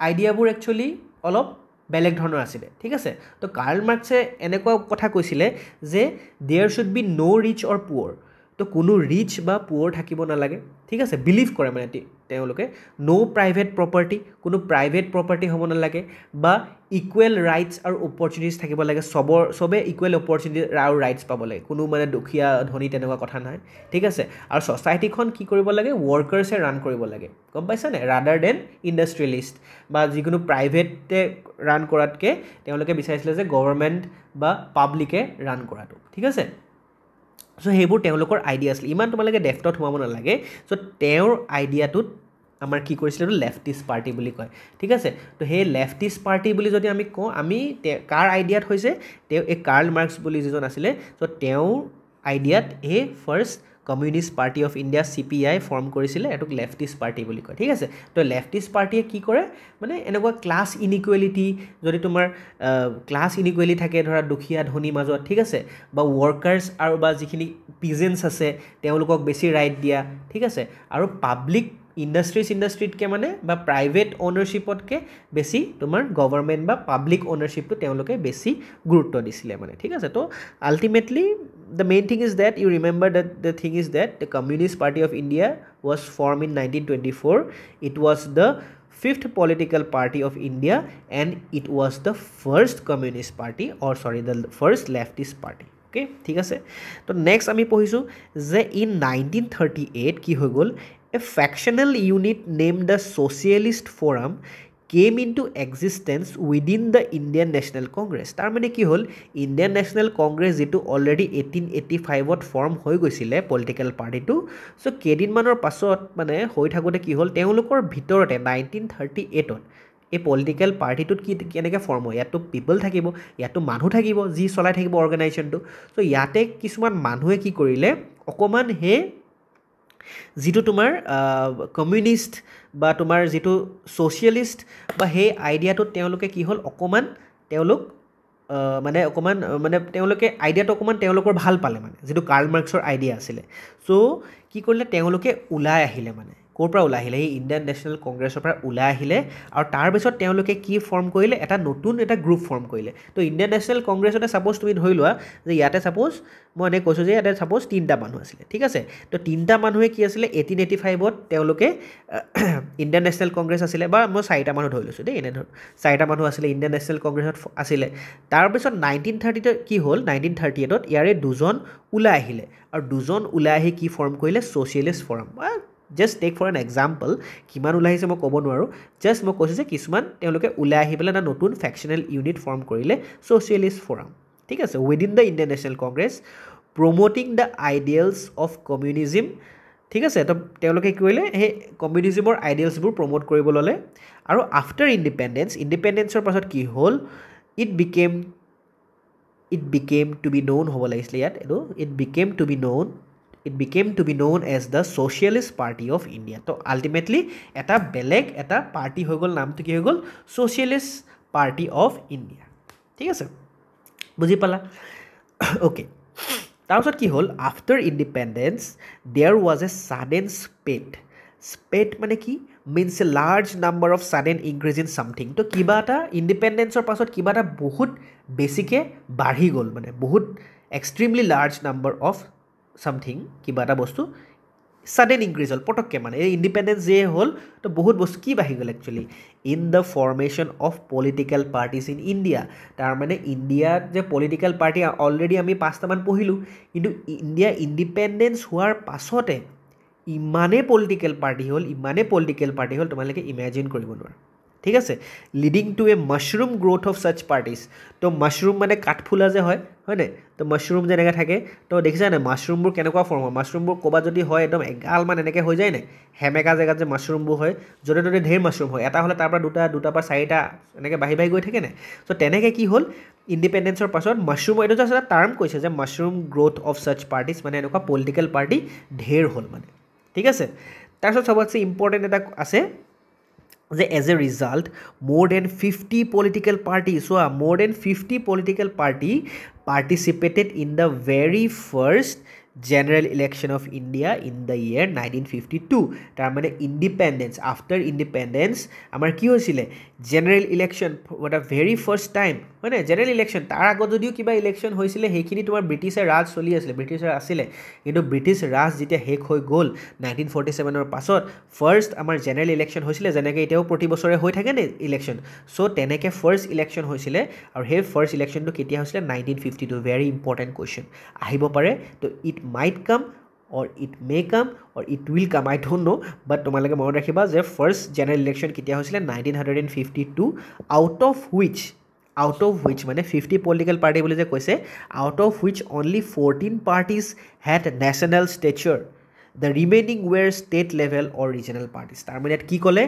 আইডিয়াবোৰ একচুয়ালি অলপ বেলেগ ধৰণৰ আছিল ঠিক আছে তো কাৰ্ল মাৰ্কসে এনেকুৱা কথা কৈছিলে যে there should be no rich or poor তো কোনো ৰিচ বা পুৱাৰ থাকিব নালাগে ঠিক আছে বিলিভ কৰে মানে তেওঁলোকে নো প্ৰাইভেট প্ৰপাৰ্টি কোনো প্ৰাইভেট প্ৰপাৰ্টি হ'ব নালাগে বা ইকুৱেল ৰাইটস আৰু অপৰচুনিটিজ থাকিব লাগে সবে ইকুৱেল অপৰচুনিটি আৰু ৰাইটস পাব লাগে কোনো মানে দুখীয়া ধনী তেনেকুৱা কথা নাই ঠিক আছে আৰু সোসাইটিখন কি কৰিব লাগে ওয়াৰ্কাৰ্ছে ৰান কৰিব লাগে গম পাইছা নে ৰাদাৰ দেন ইন্ডাষ্ট্ৰিয়েলিষ্ট বা যিকোনো প্ৰাইভেটে ৰান কৰাতকে তেওঁলোকে বিচাৰিছিলে যে গভৰ্ণমেণ্ট বা পাব্লিকে ৰান কৰাটো ঠিক আছে সো হেবোৰ তেওঁলোকৰ আইডিয়া আছিল ইমান তোমালোকে ডেফটত হোমাব নালাগে সো তেওঁৰ আইডিয়াটোত আমাৰ কি কৰিছিল লেফটিষ্ট পাৰ্টি বুলি কয় ঠিক আছে তো হে লেফটিষ্ট পাৰ্টি বুলি যদি আমি কওঁ আমি কাৰ আইডিয়াত হৈছে তেওঁ এই কাৰ্ল মাৰ্কস বুলি যিজন আছিল সো তেওঁৰ আইডিয়াত হে first communist party of India CPI form কৰিছিল এটোক লেফটিষ্ট পাৰ্টি বুলি কয় ঠিক আছে তো লেফটিষ্ট পাৰ্টিয়ে কি কৰে মানে এনেকুৱা ক্লাছ ইনইকুৱেলিটি যদি তোমাৰ ক্লাছ ইনইকুৱেলিটি থাকে ধৰা দুখীয়া ধনী মাজত ঠিক আছে বা ওয়াৰ্কাৰ্ছ আৰু বা যিখিনি পিজেন্টছ আছে তেওঁলোকক বেছি ৰাইট দিয়া ঠিক আছে আৰু পাব্লিক ইন্ডাষ্ট্ৰিটকে মানে বা প্ৰাইভেট ওনাৰশিপতকে বেছি তোমাৰ গভৰ্ণমেণ্ট বা পাব্লিক ওনাৰশিপটো তেওঁলোকে বেছি গুৰুত্ব দিছিলে মানে ঠিক আছে তো ultimately the main thing is that you remember that the thing is that the Communist Party of India was formed in 1924 it was the fifth political party of India and it was the first communist party or sorry the first leftist party. Okay, ঠিক আছে তো next আমি পঢ়িছোঁ যে in 1938 কি হৈ গ'ল a factional unit named the Socialist Forum came into existence within the Indian National Congress. তাৰ মানে কি হ'ল ইণ্ডিয়ান নেশ্যনেল কংগ্ৰেছ যিটো অলৰেডি 1885ত ফৰ্ম হৈ গৈছিলে পলিটিকেল পাৰ্টিটো চ' কেইদিনমানৰ পাছত মানে হৈ থাকোঁতে কি হ'ল তেওঁলোকৰ ভিতৰতে 1938ত এই পলিটিকেল পাৰ্টিটোত কি কেনেকৈ ফৰ্ম হয় ইয়াতো পিপল থাকিব ইয়াতো মানুহ থাকিব যি চলাই থাকিব অৰ্গেনাইজেশ্যনটো চ' ইয়াতে কিছুমান মানুহে কি কৰিলে অকণমান সেই যিটো তোমাৰ কমিউনিষ্ট বা তোমাৰ যিটো ছ'চিয়েলিষ্ট বা সেই আইডিয়াটোত তেওঁলোকে কি হ'ল অকণমান তেওঁলোক মানে অকণমান মানে তেওঁলোকে আইডিয়াটো অকণমান তেওঁলোকৰ ভাল পালে মানে যিটো কাৰ্ল মাৰ্ক্সৰ আইডিয়া আছিলে চ' কি কৰিলে তেওঁলোকে ওলাই আহিলে মানে ক'ৰ পৰা ওলাই আহিলে এই ইণ্ডিয়ান নেশ্যনেল কংগ্ৰেছৰ পৰা ওলাই আহিলে আৰু তাৰপিছত তেওঁলোকে কি ফৰ্ম কৰিলে এটা নতুন এটা গ্ৰুপ ফৰ্ম কৰিলে তো ইণ্ডিয়ান নেশ্যনেল কংগ্ৰেছতে ছাপ'জ তুমি ধৰি লোৱা যে ইয়াতে ছাপ'জ মই এনেকৈ কৈছোঁ যে ইয়াতে ছাপ'জ 3টা মানুহ আছিলে ঠিক আছে তো 3টা মানুহে কি আছিলে 1885ত তেওঁলোকে ইণ্ডিয়ান নেশ্যনেল কংগ্ৰেছ আছিলে বা মই 4টা মানুহ ধৰি লৈছোঁ দেই এনে ধৰ 4টা মানুহ আছিলে ইণ্ডিয়ান নেশ্যনেল কংগ্ৰেছত আছিলে তাৰপিছত 1930ত কি হ'ল 1938ত ইয়াৰে দুজন ওলাই আহিলে আৰু দুজন ওলাই আহি কি ফৰ্ম কৰিলে socialist forum just take for an example কিমান ওলাই আহিছে মই ক'ব নোৱাৰোঁ জাষ্ট মই কৈছোঁ যে কিছুমান তেওঁলোকে ওলাই আহি পেলাই এটা নতুন ফেকশ্যনেল ইউনিট ফৰ্ম কৰিলে ছ'চিয়েলিষ্ট ফৰাম ঠিক আছে within the Indian national congress promoting the ideals of communism ঠিক আছে তো তেওঁলোকে কি কৰিলে সেই কমিউনিজিমৰ আইডিয়েলছবোৰ প্ৰমোট কৰিব ল'লে আৰু আফটাৰ ইণ্ডিপেণ্ডেঞ্চৰ পাছত কি হ'ল it became to be known হ'ব লাগিছিলে ইয়াত এইটো it became to be known as the Socialist Party of India. তো আল্টিমেটলি এটা বেলেগ এটা পাৰ্টি হৈ গ'ল নামটো কি হৈ গ'ল Socialist Party of India ঠিক আছে বুজি পালা অ'কে তাৰপিছত কি হ'ল after independence there was a sudden spate মানে কি means a large number of sudden increase in something তো কিবা এটা ইণ্ডিপেণ্ডেঞ্চৰ পাছত কিবা এটা বহুত বেছিকৈ বাঢ়ি গ'ল মানে বহুত extremely large number of something কিবা এটা বস্তু ছাডেন ইনক্ৰিজ হ'ল পটককৈ মানে এই ইণ্ডিপেণ্ডেঞ্চ যে হ'ল তো বহুত বস্তু কি বাঢ়ি গ'ল actually in the formation of political parties in India তাৰমানে ইণ্ডিয়াত যে পলিটিকেল পাৰ্টি অলৰেডি আমি 5টামান পঢ়িলোঁ কিন্তু ইণ্ডিয়া ইণ্ডিপেণ্ডেঞ্চ হোৱাৰ পাছতে ইমানেই পলিটিকেল পাৰ্টি হ'ল তোমালোকে ইমেজিন কৰিব নোৱাৰা ঠিক আছে leading to A mushroom growth of ছাচ parties তো মাছৰুম মানে কাঠফুলা যে হয়নে তো মাছৰুম যেনেকৈ থাকে তো দেখিছা নাই মাছৰুমবোৰ কেনেকুৱা ফৰ্ম হয় মাছৰুমবোৰ ক'ৰবাত যদি হয় একদম এগালমান এনেকৈ হৈ যায় নাই হেমেকা জেগাত যে মাছৰুমবোৰ হয় য'তে ত'তে ঢেৰ মাছৰুম হয় এটা হ'লে তাৰ পৰা দুটাৰ পৰা 4টা এনেকৈ বাঢ়ি গৈ থাকে নাই চ' তেনেকৈ কি হ'ল ইণ্ডিপেণ্ডেঞ্চৰ পাছত মাছৰুম এইটো জাষ্ট এটা টাৰ্ম কৈছে যে মাছৰুম গ্ৰ'থ অফ ছাচ পাৰ্টিজ মানে এনেকুৱা পলিটিকেল পাৰ্টি ঢেৰ হ'ল মানে ঠিক আছে তাৰপিছত চবতছে ইম্পৰ্টেণ্ট এটা আছে যে as a result more than 50 political parties participated in the very first general election of India in the year 1952 তাৰমানে ইণ্ডিপেণ্ডেঞ্চ আফটাৰ ইণ্ডিপেণ্ডেঞ্চ আমাৰ কি হৈছিলে general election for the very first time হয় নাই জেনেৰেল ইলেকশ্যন তাৰ আগত যদিও কিবা ইলেকশ্যন হৈছিলে সেইখিনি তোমাৰ ব্ৰিটিছে ৰাজ চলি আছিলে ব্ৰিটিছৰ আছিলে কিন্তু ব্ৰিটিছ ৰাজ যেতিয়া শেষ হৈ গ'ল 1947ৰ পাছত ফাৰ্ষ্ট আমাৰ জেনেৰেল ইলেকশ্যন হৈছিলে যেনেকৈ এতিয়াও প্ৰতি বছৰে হৈ থাকে নে ইলেকশ্যন চ' তেনেকৈ ফাৰ্ষ্ট ইলেকশ্যন হৈছিলে আৰু সেই ফাৰ্ষ্ট ইলেকশ্যনটো কেতিয়া হৈছিলে 1952 ভেৰি ইম্পৰ্টেণ্ট কুৱেশ্যন আহিব পাৰে তো it might come or it may come or it will come I don't know but তোমালোকে মনত ৰাখিবা যে ফাৰ্ষ্ট জেনেৰেল ইলেকশ্যন কেতিয়া হৈছিলে 1952 out of which মানে 50 পলিটিকেল পাৰ্টি বুলি যে কৈছে out of which only 14 parties had national stature the remaining were state level or regional parties তাৰমানে ইয়াত কি ক'লে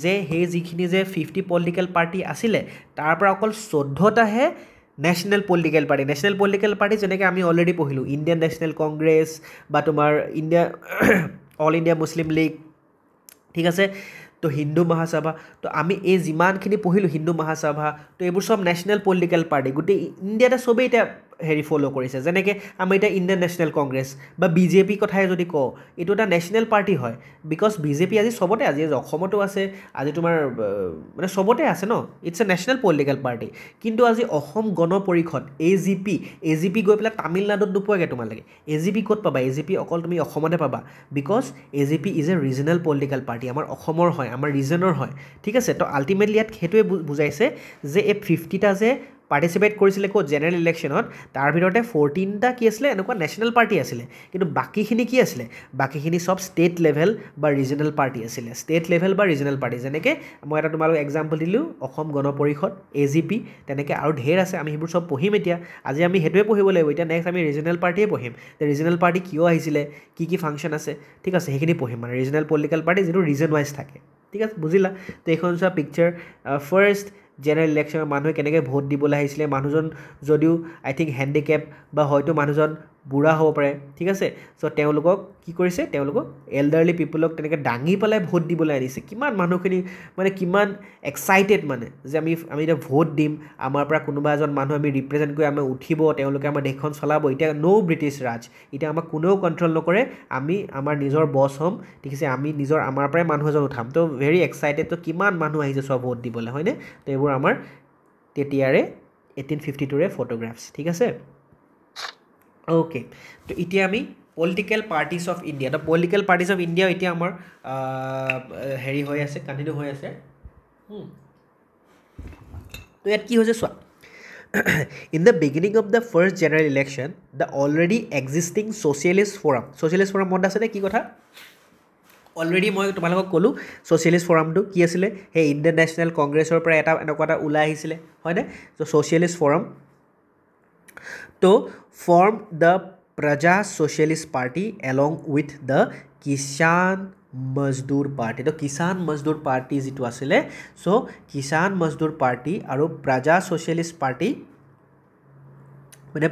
যে সেই যিখিনি যে 50 পলিটিকেল পাৰ্টি আছিলে তাৰ পৰা অকল 14টাহে নেশ্যনেল পলিটিকেল পাৰ্টি যেনেকৈ আমি অলৰেডি পঢ়িলোঁ ইণ্ডিয়ান নেশ্যনেল কংগ্ৰেছ বা তোমাৰ অল ইণ্ডিয়া মুছলিম লীগ ঠিক আছে তো হিন্দু মহাসভা তো আমি এই যিমানখিনি পঢ়িলোঁ হিন্দু মহাসভা তো এইবোৰ চব নেশ্যনেল পলিটিকেল পাৰ্টি গোটেই ইণ্ডিয়াতে চবেই এতিয়া হেৰি ফ'ল' কৰিছে যেনেকৈ আমাৰ এতিয়া ইণ্ডিয়ান নেশ্যনেল কংগ্ৰেছ বা বিজেপি কথাই যদি কওঁ এইটো এটা নেশ্যনেল পাৰ্টি হয় বিকজ বিজেপি আজি চবতে আজি অসমতো আছে আজি তোমাৰ মানে চবতে আছে ন it's a national political party কিন্তু আজি অসম গণ পৰিষদ এ জি পি গৈ পেলাই তামিলনাডুত নোপোৱাগৈ তোমালোকে এ জি পি ক'ত পাবা এ জি পি অকল তুমি অসমতে পাবা because A G P is a regional political party আমাৰ অসমৰ হয় আমাৰ ৰিজনৰ হয় ঠিক আছে তো আল্টিমেটলি ইয়াত সেইটোৱে বুজাইছে যে এই 50টা যে পাৰ্টিচিপেট কৰিছিলে ক'ত জেনেৰেল ইলেকশ্যনত তাৰ ভিতৰতে 14টা কি আছিলে এনেকুৱা নেশ্যনেল পাৰ্টি আছিলে কিন্তু বাকীখিনি কি আছিলে বাকীখিনি চব ষ্টেট লেভেল বা ৰিজনেল পাৰ্টি আছিলে ষ্টেট লেভেল বা ৰিজনেল পাৰ্টি যেনেকৈ মই এটা তোমালোক এক্সাম্পল দিলোঁ অসম গণ পৰিষদ এ জি পি তেনেকৈ আৰু ঢেৰ আছে আমি সেইবোৰ চব পঢ়িম এতিয়া আজি আমি সেইটোৱে পঢ়িব লাগিব এতিয়া নেক্সট আমি ৰিজনেল পাৰ্টিয়ে পঢ়িম ৰিজনেল পাৰ্টি কিয় আহিছিলে কি ফাংচন আছে ঠিক আছে সেইখিনি পঢ়িম মানে ৰিজনেল পলিটিকেল পাৰ্টি যিটো ৰিজন ৱাইজ থাকে ঠিক আছে বুজিলা তো এইখন চোৱা পিকচাৰ ফাৰ্ষ্ট জেনেৰেল ইলেকশ্যনৰ মানুহে কেনেকৈ ভোট দিবলৈ আহিছিলে মানুহজন যদিও আই থিংক হেণ্ডিকেপ বা হয়তো মানুহজন বুঢ়া হ'ব পাৰে ঠিক আছে চ' তেওঁলোকক কি কৰিছে তেওঁলোকক এল্ডাৰলি পিপলক তেনেকৈ দাঙি পেলাই ভোট দিবলৈ আনিছে কিমান মানুহখিনি মানে কিমান এক্সাইটেড মানে যে আমি এতিয়া ভোট দিম আমাৰ পৰা কোনোবা এজন মানুহ আমি ৰিপ্ৰেজেণ্ট কৰি আমি উঠিব তেওঁলোকে আমাৰ দেশখন চলাব এতিয়া ন' ব্ৰিটিছ ৰাজ এতিয়া আমাক কোনেও কণ্ট্ৰল নকৰে আমি আমাৰ নিজৰ বছ হ'ম ঠিক আছে আমি আমাৰ পৰাই মানুহ এজন উঠাম তো ভেৰি এক্সাইটেড তো কিমান মানুহ আহিছে চব ভোট দিবলৈ হয়নে তো এইবোৰ আমাৰ তেতিয়াৰে 1852ৰে ফটোগ্ৰাফছ ঠিক আছে অ'কে তো এতিয়া আমি পলিটিকেল পাৰ্টিজ অফ ইণ্ডিয়া তো পলিটিকেল পাৰ্টিজ অফ ইণ্ডিয়া এতিয়া আমাৰ হেৰি হৈ আছে কণ্টিনিউ হৈ আছে তো ইয়াত কি হৈছে চোৱা in the beginning of the first general election the already existing socialist forum মনত আছে নে কি কথা অলৰেডি মই তোমালোকক ক'লোঁ ছ'চিয়েলিষ্ট ফৰামটো কি আছিলে সেই ইণ্ডিয়ান নেশ্যনেল কংগ্ৰেছৰ পৰা এনেকুৱা এটা ওলাই আহিছিলে হয়নে ত' ছ'চিয়েলিষ্ট ফৰাম তো form the Praja socialist party along with the Kisan Mazdoor party তো কিষাণ মজদুৰ পাৰ্টি যিটো আছিলে চ' কিষাণ মজদুৰ পাৰ্টি আৰু প্ৰজা ছ'চিয়েলিষ্ট পাৰ্টি মানে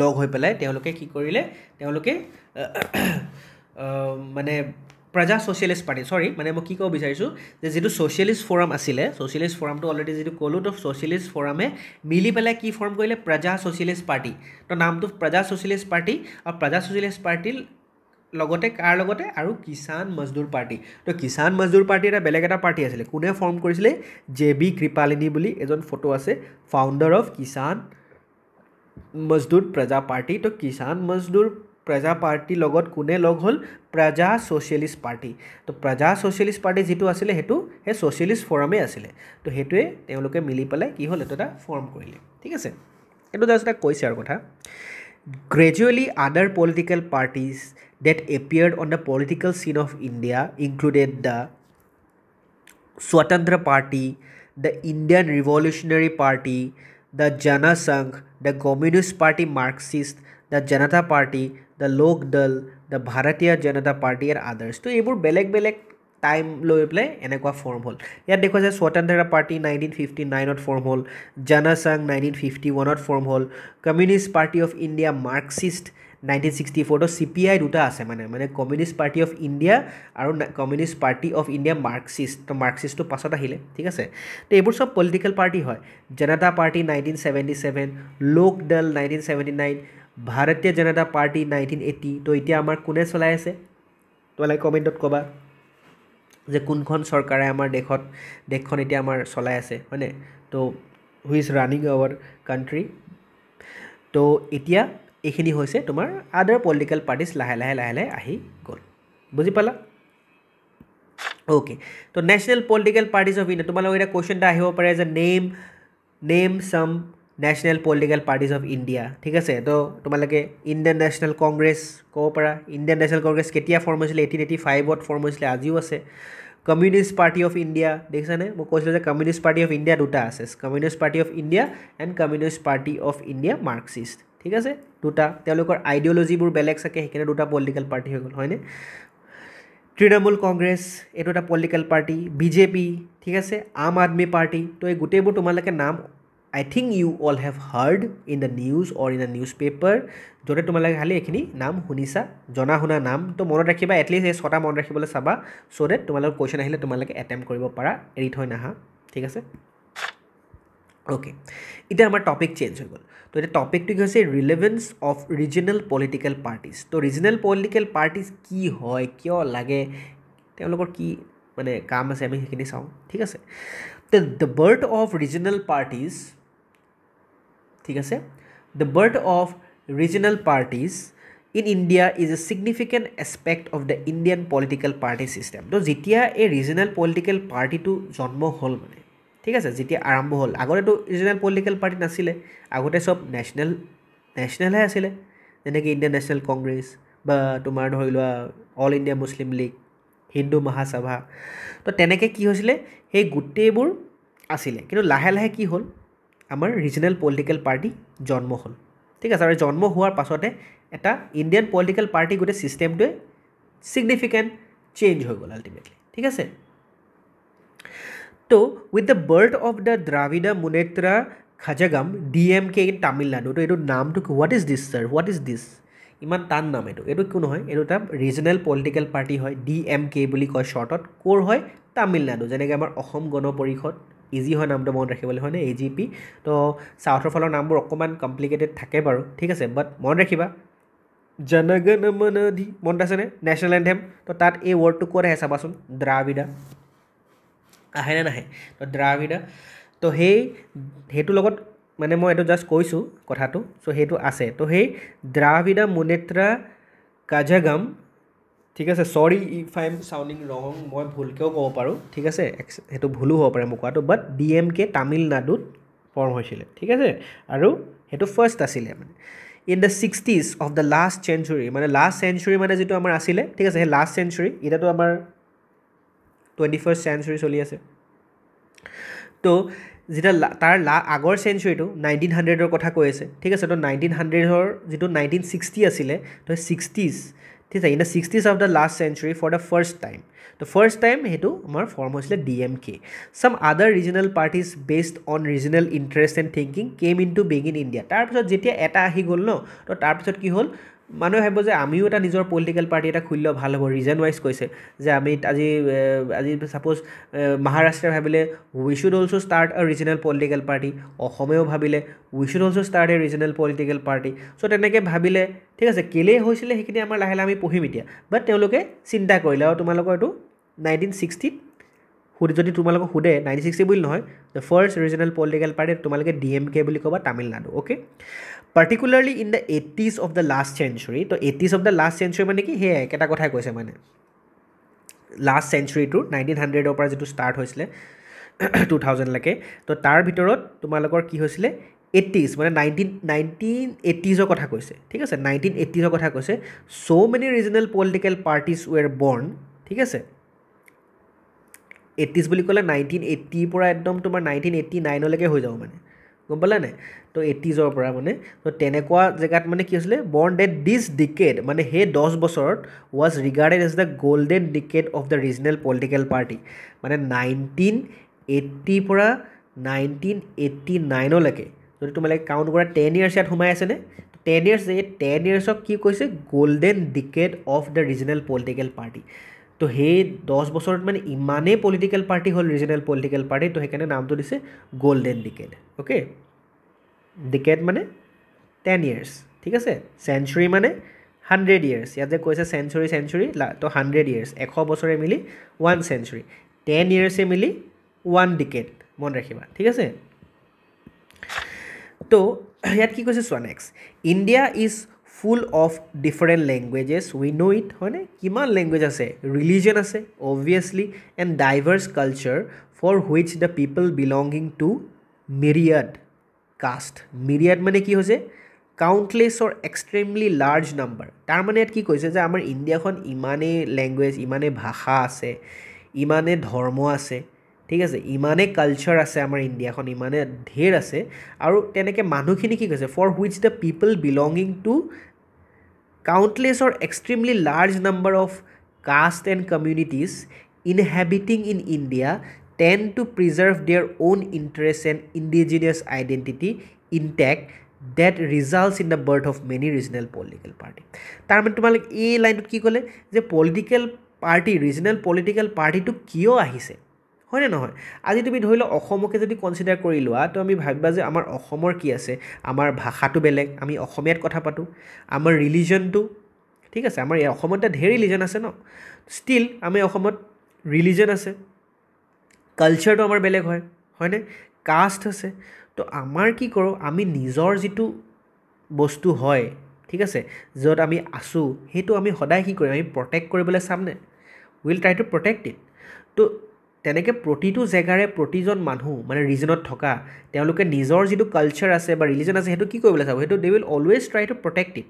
লগ হৈ পেলাই তেওঁলোকে কি কৰিলে তেওঁলোকে মানে প্ৰজা ছ'চিয়েলিষ্ট পাৰ্টি মানে মই কি ক'ব বিচাৰিছোঁ যে যিটো ছ'চিয়েলিষ্ট ফৰাম আছিলে ছ'চিয়েলিষ্ট ফৰামটো অলৰেডি যিটো ক'লোঁ তো ছ'চিয়েলিষ্ট ফৰামে মিলি পেলাই কি ফৰ্ম কৰিলে প্ৰজা ছ'চিয়েলিষ্ট পাৰ্টি তো নামটো প্ৰজা ছ'চিয়েলিষ্ট পাৰ্টি আৰু প্ৰজা ছ'চিয়েলিষ্ট পাৰ্টিৰ লগতে কাৰ লগতে আৰু কিষাণ মজদুৰ পাৰ্টি তো কিষাণ মজদুৰ পাৰ্টি এটা বেলেগ এটা পাৰ্টি আছিলে কোনে ফৰ্ম কৰিছিলে জে বি কৃপালিনী বুলি এজন ফটো আছে ফাউণ্ডাৰ অফ কিষাণ মজদুৰ প্ৰজা পাৰ্টি তো কিষাণ মজদুৰ প্ৰজা পাৰ্টিৰ লগত কোনে লগ হ'ল প্ৰজা ছ'চিয়েলিষ্ট পাৰ্টি তো প্ৰজা ছ'চিয়েলিষ্ট পাৰ্টি যিটো আছিলে সেইটো সেই ছ'চিয়েলিষ্ট ফৰামেই আছিলে তো সেইটোৱে তেওঁলোকে মিলি পেলাই কি হ'ল এইটো এটা ফৰ্ম কৰিলে ঠিক আছে এইটো জাষ্ট এটা কৈছে আৰু কথা গ্ৰেজুৱেলি আদাৰ political parties that appeared on the political scene of India included the Swatantra Party, the Indian Revolutionary Party, the Jana Sangh, the Communist Party Marxist, the Janata Party, the Lok Dal, the Bharatiya Janata Party and others. তো এইবোৰ বেলেগ time লৈ পেলাই এনেকুৱা form হ'ল ইয়াত দেখুৱা যায় স্বতন্ত্ৰতা পাৰ্টি 1959ত ফৰ্ম হ'ল জনা সংঘ 1951ত ফৰ্ম হ'ল কমিউনিষ্ট পাৰ্টি অফ ইণ্ডিয়া মাৰ্কছিষ্ট 1964 তো CPI দুটা আছে মানে কমিউনিষ্ট পাৰ্টি অফ ইণ্ডিয়া আৰু কমিউনিষ্ট পাৰ্টি অফ ইণ্ডিয়া মাৰ্কছিষ্ট তো মাৰ্কছিষ্টটো পাছত আহিলে ঠিক আছে তো এইবোৰ চব পলিটিকেল পাৰ্টি হয় জনতা পাৰ্টি 1977 লোক দল 1979 ভাৰতীয় জনতা পাৰ্টি 1980 তো এতিয়া আমাৰ কোনে চলাই আছে তোমালোকে কমেণ্টত ক'বা যে কোনখন চৰকাৰে আমাৰ দেশখন এতিয়া আমাৰ চলাই আছে হয়নে তো who is running our country তো এতিয়া এইখিনি হৈছে তোমাৰ আদাৰ পলিটিকেল পাৰ্টিজ লাহে লাহে আহি গ'ল বুজি পালা অ'কে তো national political parties of India তোমালোকৰ এটা কুৱেশ্যন এটা আহিব পাৰে যে নেম চাম national political parties of India ঠিক আছে তো তোমালোকে ইণ্ডিয়ান নেশ্যনেল কংগ্ৰেছ ক'ব পাৰা ইণ্ডিয়ান নেশ্যনেল কংগ্ৰেছ কেতিয়া ফৰ্ম হৈছিলে 1885ত ফৰ্ম হৈছিলে আজিও আছে কমিউনিষ্ট পাৰ্টি অফ ইণ্ডিয়া দেখিছানে মই কৈছিলোঁ যে কমিউনিষ্ট পাৰ্টি অফ ইণ্ডিয়া দুটা আছে communist party of India and communist party of India Marxist ঠিক আছে দুটা তেওঁলোকৰ আইডিঅ'লজিবোৰ বেলেগ থাকে সেইকাৰণে দুটা পলিটিকেল পাৰ্টি হৈ গ'ল হয়নে তৃণমূল কংগ্ৰেছ এইটো এটা পলিটিকেল পাৰ্টি বিজেপি ঠিক আছে আম আদমি পাৰ্টি তো এই গোটেইবোৰ তোমালোকে নাম I think you all have heard in the news or in the newspaper য'তে তোমালোকে খালি এইখিনি নাম শুনিছা জনা শুনা নাম তো মনত ৰাখিবা এটলিষ্ট এই ছটা মনত ৰাখিবলৈ চাবা চ' ডেট তোমালোকৰ কুৱেশ্যন আহিলে তোমালোকে এটেম্প কৰিব পাৰা এৰি থৈ নাহা ঠিক আছে ওকে এতিয়া আমাৰ টপিক চেঞ্জ হৈ গ'ল তো এতিয়া টপিকটো কি হৈছে ৰিলেভেঞ্চ অফ ৰিজনেল পলিটিকেল পাৰ্টিজ তো ৰিজনেল পলিটিকেল পাৰ্টিজ কি হয় কিয় লাগে তেওঁলোকৰ কি মানে কাম আছে আমি সেইখিনি চাওঁ ঠিক আছে the birth of regional parties ঠিক আছে the birth of regional parties in India is a significant aspect of the Indian political party system তো যেতিয়া এই ৰিজনেল পলিটিকেল পাৰ্টিটো জন্ম হ'ল মানে ঠিক আছে যেতিয়া আৰম্ভ হ'ল আগতেতো ৰিজনেল পলিটিকেল পাৰ্টি নাছিলে আগতে চব নেশ্যনেলহে আছিলে যেনেকৈ ইণ্ডিয়ান নেশ্যনেল কংগ্ৰেছ বা তোমাৰ ধৰি লোৱা all India Muslim league Hindu মহাসভা তো তেনেকৈ কি হৈছিলে সেই গোটেইবোৰ আছিলে কিন্তু লাহে লাহে কি হ'ল আমাৰ ৰিজনেল পলিটিকেল পাৰ্টি জন্ম হ'ল ঠিক আছে আৰু জন্ম হোৱাৰ পাছতে এটা ইণ্ডিয়ান পলিটিকেল পাৰ্টি গোটেই ছিষ্টেমটোৱে ছিগনিফিকেণ্ট চেঞ্জ হৈ গ'ল আল্টিমেটলি ঠিক আছে তো with the birth of the Dravida Munnetra Kazhagam DMK in Tamil Nadu তো এইটো নামটো what is this sir what is this ইমান টান নাম এইটো একো নহয় এইটো এটা ৰিজনেল পলিটিকেল পাৰ্টি হয় DMK বুলি কয় শ্বৰ্টত ক'ৰ হয় তামিলনাডু যেনেকৈ আমাৰ অসম গণ পৰিষদ ইজি হয় নামটো মনত ৰাখিবলৈ হয়নে AGP তো চাউথৰ ফালৰ নামবোৰ অকণমান কমপ্লিকেটেড থাকে বাৰু ঠিক আছে বাট মনত ৰাখিবা জনগণ মন অধি মনত আছেনে নেশ্যনেল এন্থেম তো তাত এই ৱৰ্ডটো ক'ত আহে চাবাচোন দ্ৰাবিড়া আহেনে নাহে তো দ্ৰাবিড়া তো সেইটোৰ লগত মানে মই এইটো জাষ্ট কৈছোঁ কথাটো চ' সেইটো আছে তো সেই দ্ৰাবিড়া মুনেত্ৰা কাজাগাম ঠিক আছে চৰি ইফ আই এম চাউণ্ডিং ৰং মই ভুলকৈও ক'ব পাৰোঁ ঠিক আছে সেইটো ভুলো হ'ব পাৰে মোক কোৱাটো বাট DMK তামিলনাডুত ফৰ্ম হৈছিলে ঠিক আছে আৰু সেইটো ফাৰ্ষ্ট আছিলে মানে in the 60s of the last century মানে লাষ্ট চেঞ্চুৰী মানে যিটো আমাৰ আছিলে ঠিক আছে সেই লাষ্ট চেঞ্চুৰী এতিয়াতো আমাৰ 21st চেঞ্চুৰী চলি আছে তো যেতিয়া তাৰ আগৰ চেঞ্চুৰীটো 1900ৰ কথা কৈ আছে ঠিক আছে তো 1900ৰ যিটো 1960 আছিলে তো 60s ঠিক আছে in the 60s of the last century for the first time তো ফাৰ্ষ্ট টাইম সেইটো আমাৰ ফৰ্ম হৈছিলে DMK some other regional parties based on regional interest and thinking came in to big in India তাৰপিছত যেতিয়া এটা আহি গ'ল ন তো তাৰপিছত কি হ'ল মানুহে ভাবিব যে আমিও এটা নিজৰ পলিটিকেল পাৰ্টি এটা খুলিলে ভাল হ'ব ৰিজন ৱাইজ কৈছে যে আমি আজি ছাপ'জ মহাৰাষ্ট্ৰই ভাবিলে we should also' start a regional political party অসমেও ভাবিলে we should also' start a regional political party so' তেনেকৈ ভাবিলে ঠিক আছে কেলেই হৈছিলে সেইখিনি আমাৰ লাহে লাহে আমি পঢ়িম এতিয়া বাট তেওঁলোকে চিন্তা কৰিলে আৰু তোমালোকৰ এইটো 1960 যদি তোমালোকক সোধে 1960 বুলি নহয় the first regional political party তোমালোকে DMK বুলি ক'বা Tamil Nadu okay particularly in the 80s of the last century তো 80s of the last century মানে কি সেয়াই একেটা কথাই কৈছে মানে লাষ্ট চেঞ্চুৰীটোৰ 1900ৰ পৰা যিটো ষ্টাৰ্ট হৈছিলে 2000 লৈকে তো তাৰ ভিতৰত তোমালোকৰ কি হৈছিলে 80s মানে 1980sৰ কথা কৈছে ঠিক আছে 1980sৰ কথা কৈছে so many regional political parties were born ঠিক আছে 80s বুলি ক'লে 1980 পৰা একদম তোমাৰ 1989 লৈকে হৈ যাব মানে গম পালা নাই তো 80sৰ পৰা মানে তো তেনেকুৱা জেগাত মানে কি হৈছিলে বৰ্ন ডেট দিছ ডিকেড মানে সেই 10 বছৰত was regarded as the golden decade of the regional political party মানে 1980 পৰা 1989 লৈকে যদি তোমালোকে কাউণ্ট কৰা 10 ইয়াৰ্ছ ইয়াত সোমাই আছেনে 10 ইয়াৰ্ছ এই 10 ইয়াৰ্ছক কি কৈছে golden decade of the regional political party তো সেই 10 বছৰত মানে ইমানেই পলিটিকেল পাৰ্টি হ'ল ৰিজনেল পলিটিকেল পাৰ্টি তো সেইকাৰণে নামটো দিছে গল্ডেন ডিকেড অ'কে ডিকেড মানে 10 ইয়াৰ্ছ ঠিক আছে চেঞ্চুৰী মানে 100 ইয়াৰ্ছ ইয়াত যে কৈছে চেঞ্চুৰী তো 100 ইয়াৰ্ছ 100 বছৰে মিলি 1 চেঞ্চুৰী 10 ইয়াৰ্ছে মিলি 1 ডিকেড মন ৰাখিবা ঠিক আছে তো ইয়াত কি কৈছে চোৱা next India is full of different languages we know it হয়নে কিমান লেংগুৱেজ আছে ৰিলিজন আছে obviously and diverse culture for which the people belonging to myriad caste myriad মানে কি হৈছে countless or extremely large number তাৰ মানে ইয়াত কি কৈছে যে আমাৰ ইণ্ডিয়াখন ইমানেই লেংগুৱেজ ইমানেই ভাষা আছে ইমানেই ধৰ্ম আছে ঠিক আছে ইমানেই কালচাৰ আছে আমাৰ ইণ্ডিয়াখন ইমানে ঢেৰ আছে আৰু তেনেকৈ মানুহখিনি কি কৈছে for which the people belonging to countless or extremely large number of caste and communities inhabiting in India tend to preserve their own interests and indigenous identity intact that results in the birth of many regional political party তাৰ মানে তোমালোক এই লাইনটোত কি ক'লে যে political party regional political পাৰ্টিটো কিয় আহিছে হয়নে নহয় আজি তুমি ধৰি লওক অসমকে যদি কনচিডাৰ কৰি লোৱা তো আমি ভাবিবা যে আমাৰ অসমৰ কি আছে আমাৰ ভাষাটো বেলেগ আমি অসমীয়াত কথা পাতোঁ আমাৰ ৰিলিজনটো ঠিক আছে আমাৰ এই অসমত ঢেৰ ৰিলিজন আছে ন ষ্টিল আমি অসমত ৰিলিজন আছে কালচাৰটো আমাৰ বেলেগ হয় হয়নে কাষ্ট আছে তো আমাৰ কি কৰোঁ আমি নিজৰ যিটো বস্তু হয় ঠিক আছে য'ত আমি আছোঁ সেইটো আমি সদায় কি কৰিম আমি প্ৰটেক্ট কৰিবলৈ চামনে will try to protect it তো তেনেকৈ প্ৰতিটো জেগাৰে প্ৰতিজন মানুহ মানে ৰিজনত থকা তেওঁলোকে নিজৰ যিটো কালচাৰ আছে বা ৰিলিজন আছে সেইটো কি কৰিবলৈ চাব সেইটো they will always try to protect it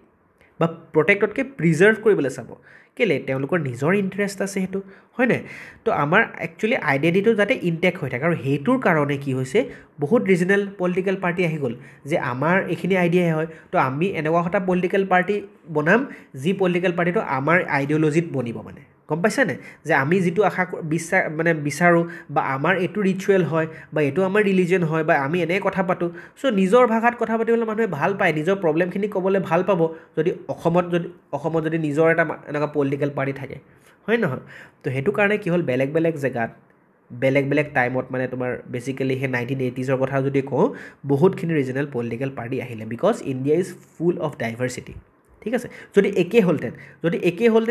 বা প্ৰটেক্টতকৈ প্ৰিজাৰ্ভ কৰিবলৈ চাব কেলৈ তেওঁলোকৰ নিজৰ ইণ্টাৰেষ্ট আছে সেইটো হয় নাই তো আমাৰ একচুৱেলি আইডেণ্টিটিটো যাতে ইনটেক্ট হৈ থাকে আৰু সেইটোৰ কাৰণে কি হৈছে বহুত ৰিজনেল পলিটিকেল পাৰ্টি আহি গ'ল যে আমাৰ এইখিনি আইডিয়াই হয় তো আমি এনেকুৱা এটা পলিটিকেল পাৰ্টি বনাম যি পলিটিকেল পাৰ্টিটো আমাৰ আইডিঅ'লজিত বনিব মানে গম পাইছেনে যে আমি যিটো আশা বিচাৰোঁ বা আমাৰ এইটো ৰিচুৱেল হয় বা এইটো আমাৰ ৰিলিজন হয় বা আমি এনেকৈ কথা পাতোঁ চ' নিজৰ ভাষাত কথা পাতিবলৈ মানুহে ভাল পায় নিজৰ প্ৰব্লেমখিনি ক'বলৈ ভাল পাব যদি অসমত যদি নিজৰ এটা এনেকুৱা পলিটিকেল পাৰ্টি থাকে হয় নহয় তো সেইটো কাৰণে কি হ'ল বেলেগ বেলেগ জেগাত বেলেগ বেলেগ টাইমত মানে তোমাৰ বেচিকেলি সেই 1980s কথা যদি কওঁ বহুতখিনি ৰিজনেল পলিটিকেল পাৰ্টি আহিলে because India is full of diversity ঠিক আছে যদি একেই হ'লহেঁতেন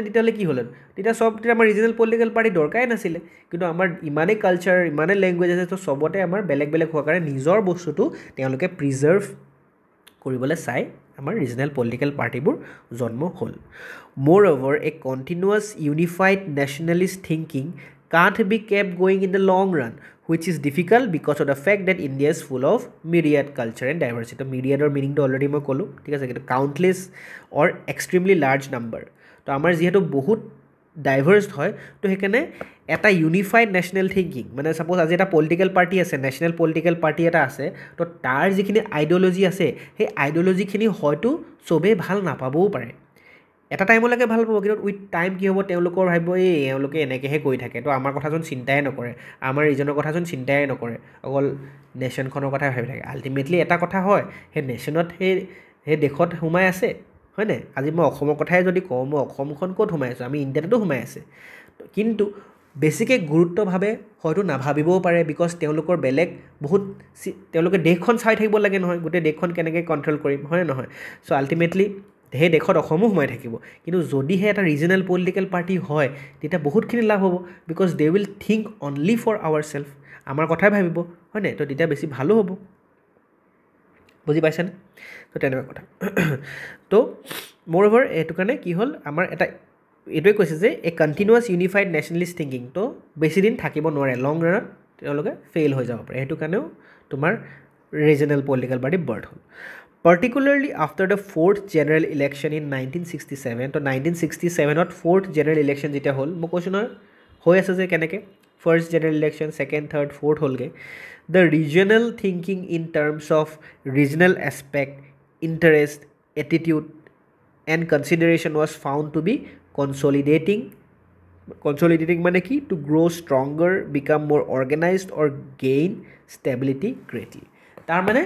তেতিয়াহ'লে কি হ'লহেঁতেন তেতিয়া আমাৰ ৰিজনেল পলিটিকেল পাৰ্টি দৰকাৰেই নাছিলে কিন্তু আমাৰ ইমানেই কালচাৰ ইমানেই লেংগুৱেজ আছে তো চবতে আমাৰ বেলেগ বেলেগ হোৱাৰ কাৰণে নিজৰ বস্তুটো তেওঁলোকে প্ৰিজাৰ্ভ কৰিবলৈ চাই আমাৰ ৰিজনেল পলিটিকেল পাৰ্টিবোৰ জন্ম হ'ল মোৰ over A continuous unified nationalist thinking can't be kept going in the long run, which is difficult because of the fact that India is full of myriad culture and diversity. So, myriad or meaning to already মই ক'লোঁ ঠিক আছে কিন্তু countless or extremely large number. তো আমাৰ যিহেতু বহুত diverse হয় তো সেইকাৰণে এটা ইউনিফাইড নেশ্যনেল থিংকিং মানে ছাপ'জ আজি এটা পলিটিকেল পাৰ্টি আছে নেশ্যনেল পলিটিকেল পাৰ্টি এটা আছে তো তাৰ যিখিনি আইডিঅ'লজি আছে সেই আইডিঅ'লজিখিনি হয়তো চবেই ভাল নাপাবও পাৰে এটা টাইমলৈকে ভাল পাব কিন্তু উইথ টাইম কি হ'ব তেওঁলোকৰ ভাবিব এওঁলোকে এনেকৈহে কৈ থাকে তো আমাৰ কথাজন চিন্তাই নকৰে আমাৰ ৰিজনৰ কথাজন চিন্তাই নকৰে অকল নেশ্যনখনৰ কথাই ভাবি থাকে আল্টিমেটলি এটা কথা হয় সেই নেশ্যনত সেই দেশত সোমাই আছে হয়নে আজি মই অসমৰ কথাই যদি কওঁ মই অসমখন ক'ত সোমাই আছোঁ আমি ইণ্ডিয়াতো সোমাই আছে কিন্তু বেছিকৈ গুৰুত্বভাৱে হয়তো নাভাবিবও পাৰে বিকজ তেওঁলোকৰ বেলেগ বহুত তেওঁলোকে দেশখন চাই থাকিব লাগে নহয় গোটেই দেশখন কেনেকৈ কণ্ট্ৰল কৰিম হয় নহয় চ' আল্টিমেটলি সেই দেশত অসমো সোমাই থাকিব কিন্তু যদিহে এটা ৰিজনেল পলিটিকেল পাৰ্টি হয় তেতিয়া বহুতখিনি লাভ হ'ব because they will think only for our self আমাৰ কথাই ভাবিব হয়নে তো তেতিয়া বেছি ভালো হ'ব বুজি পাইছেনে তো তেনেকুৱা কথা তো মোৰ অভাৰ এইটো কাৰণে কি হ'ল আমাৰ এটা এইটোৱে কৈছে যে এ কণ্টিনিউৱাছ ইউনিফাইড নেশ্যনেলিষ্ট থিংকিং তো বেছিদিন থাকিব নোৱাৰে লং ৰাণত তেওঁলোকে ফেইল হৈ যাব পাৰে সেইটো কাৰণেও তোমাৰ ৰিজনেল পলিটিকেল পাৰ্টি বাৰ্ড হ'ল particularly after the fourth general election in 1967 তো 1967ত fourth general election যেতিয়া হ'ল মই কৈছোঁ নহয় হৈ আছে যে কেনেকৈ first general election second third fourth হ'লগৈ the regional thinking in terms of regional aspect interest attitude and consideration was found to be consolidating মানে কি to grow stronger become more organized or gain stability greatly তাৰ মানে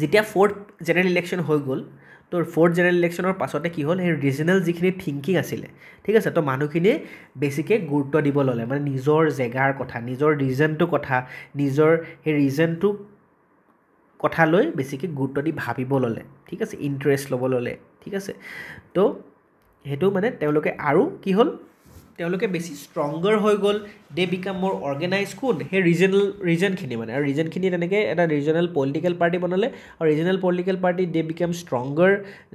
যেতিয়া fourth general election হৈ গ'ল তো fourth general ইলেকশ্যনৰ পাছতে কি হ'ল সেই ৰিজনেল যিখিনি থিংকিং আছিলে ঠিক আছে তো মানুহখিনিয়ে বেছিকৈ গুৰুত্ব দিব ল'লে মানে নিজৰ জেগাৰ কথা নিজৰ ৰিজনটোৰ কথা নিজৰ সেই ৰিজনটো কথা লৈ বেছিকৈ গুৰুত্ব দি ভাবিব ল'লে ঠিক আছে ইণ্টাৰেষ্ট ল'ব ল'লে ঠিক আছে তো সেইটো মানে তেওঁলোকে আৰু কি হ'ল তেওঁলোকে বেছি ষ্ট্ৰংগাৰ হৈ গ'ল দে বিকাম মোৰ অৰ্গেনাইজ কোন সেই ৰিজনখিনি মানে আৰু ৰিজনখিনি তেনেকৈ এটা ৰিজনেল পলিটিকেল পাৰ্টি বনালে আৰু ৰিজনেল পলিটিকেল পাৰ্টি দে বিকেম ষ্ট্ৰংগাৰ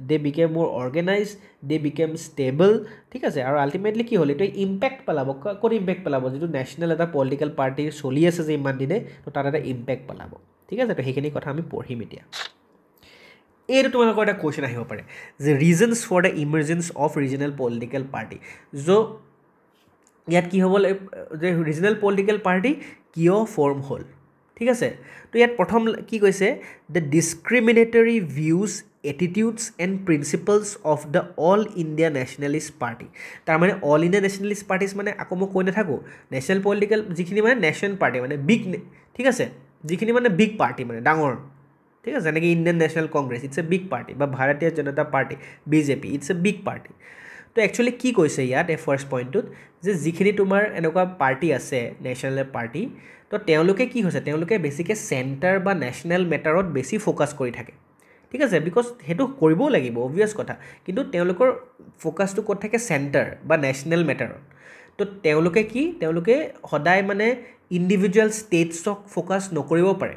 দে বিকেম মোৰ অৰ্গেনাইজ দে বিকেম ষ্টেবল ঠিক আছে আৰু আল্টিমেটলি কি হ'ল এইটো ইম্পেক্ট পেলাব ক'ত ইম্পেক্ট পেলাব যিটো নেশ্যনেল এটা পলিটিকেল পাৰ্টি চলি আছে যে ইমান দিনে তো তাত এটা ইম্পেক্ট পেলাব ঠিক আছে তো সেইখিনি কথা আমি পঢ়িম এতিয়া এইটো তোমালোকৰ এটা কুৱেশ্যন আহিব পাৰে যে reasons for the emergence of regional political party ইয়াত কি হ'ব যে ৰিজনেল পলিটিকেল পাৰ্টি কিয় ফৰ্ম হ'ল ঠিক আছে তো ইয়াত প্ৰথম কি কৈছে the discriminatory views attitudes and principles of the all India nationalist party তাৰমানে অল ইণ্ডিয়া নেশ্যনেলিষ্ট পাৰ্টিজ মানে আকৌ মই কৈ নাথাকোঁ নেশ্যনেল পলিটিকেল যিখিনি মানে নেশ্যনেল পাৰ্টি মানে বিগ ঠিক আছে যিখিনি মানে বিগ পাৰ্টি মানে ডাঙৰ ঠিক আছে যেনেকৈ Indian national congress it's a big party বা Bharatiya Janata party BJP it's a big party তো একচুৱেলি কি কৈছে ইয়াত এই ফাৰ্ষ্ট পইণ্টটোত যে যিখিনি তোমাৰ এনেকুৱা পাৰ্টি আছে নেশ্যনেল পাৰ্টি তো তেওঁলোকে কি হৈছে তেওঁলোকে বেছিকৈ চেণ্টাৰ বা নেশ্যনেল মেটাৰত বেছি ফ'কাছ কৰি থাকে ঠিক আছে বিকজ সেইটো কৰিবও লাগিব অবভিয়াছ কথা কিন্তু তেওঁলোকৰ ফ'কাছটো ক'ত থাকে চেণ্টাৰ বা নেশ্যনেল মেটাৰত তো তেওঁলোকে সদায় মানে ইণ্ডিভিজুৱেল ষ্টেটছক ফ'কাছ নকৰিব পাৰে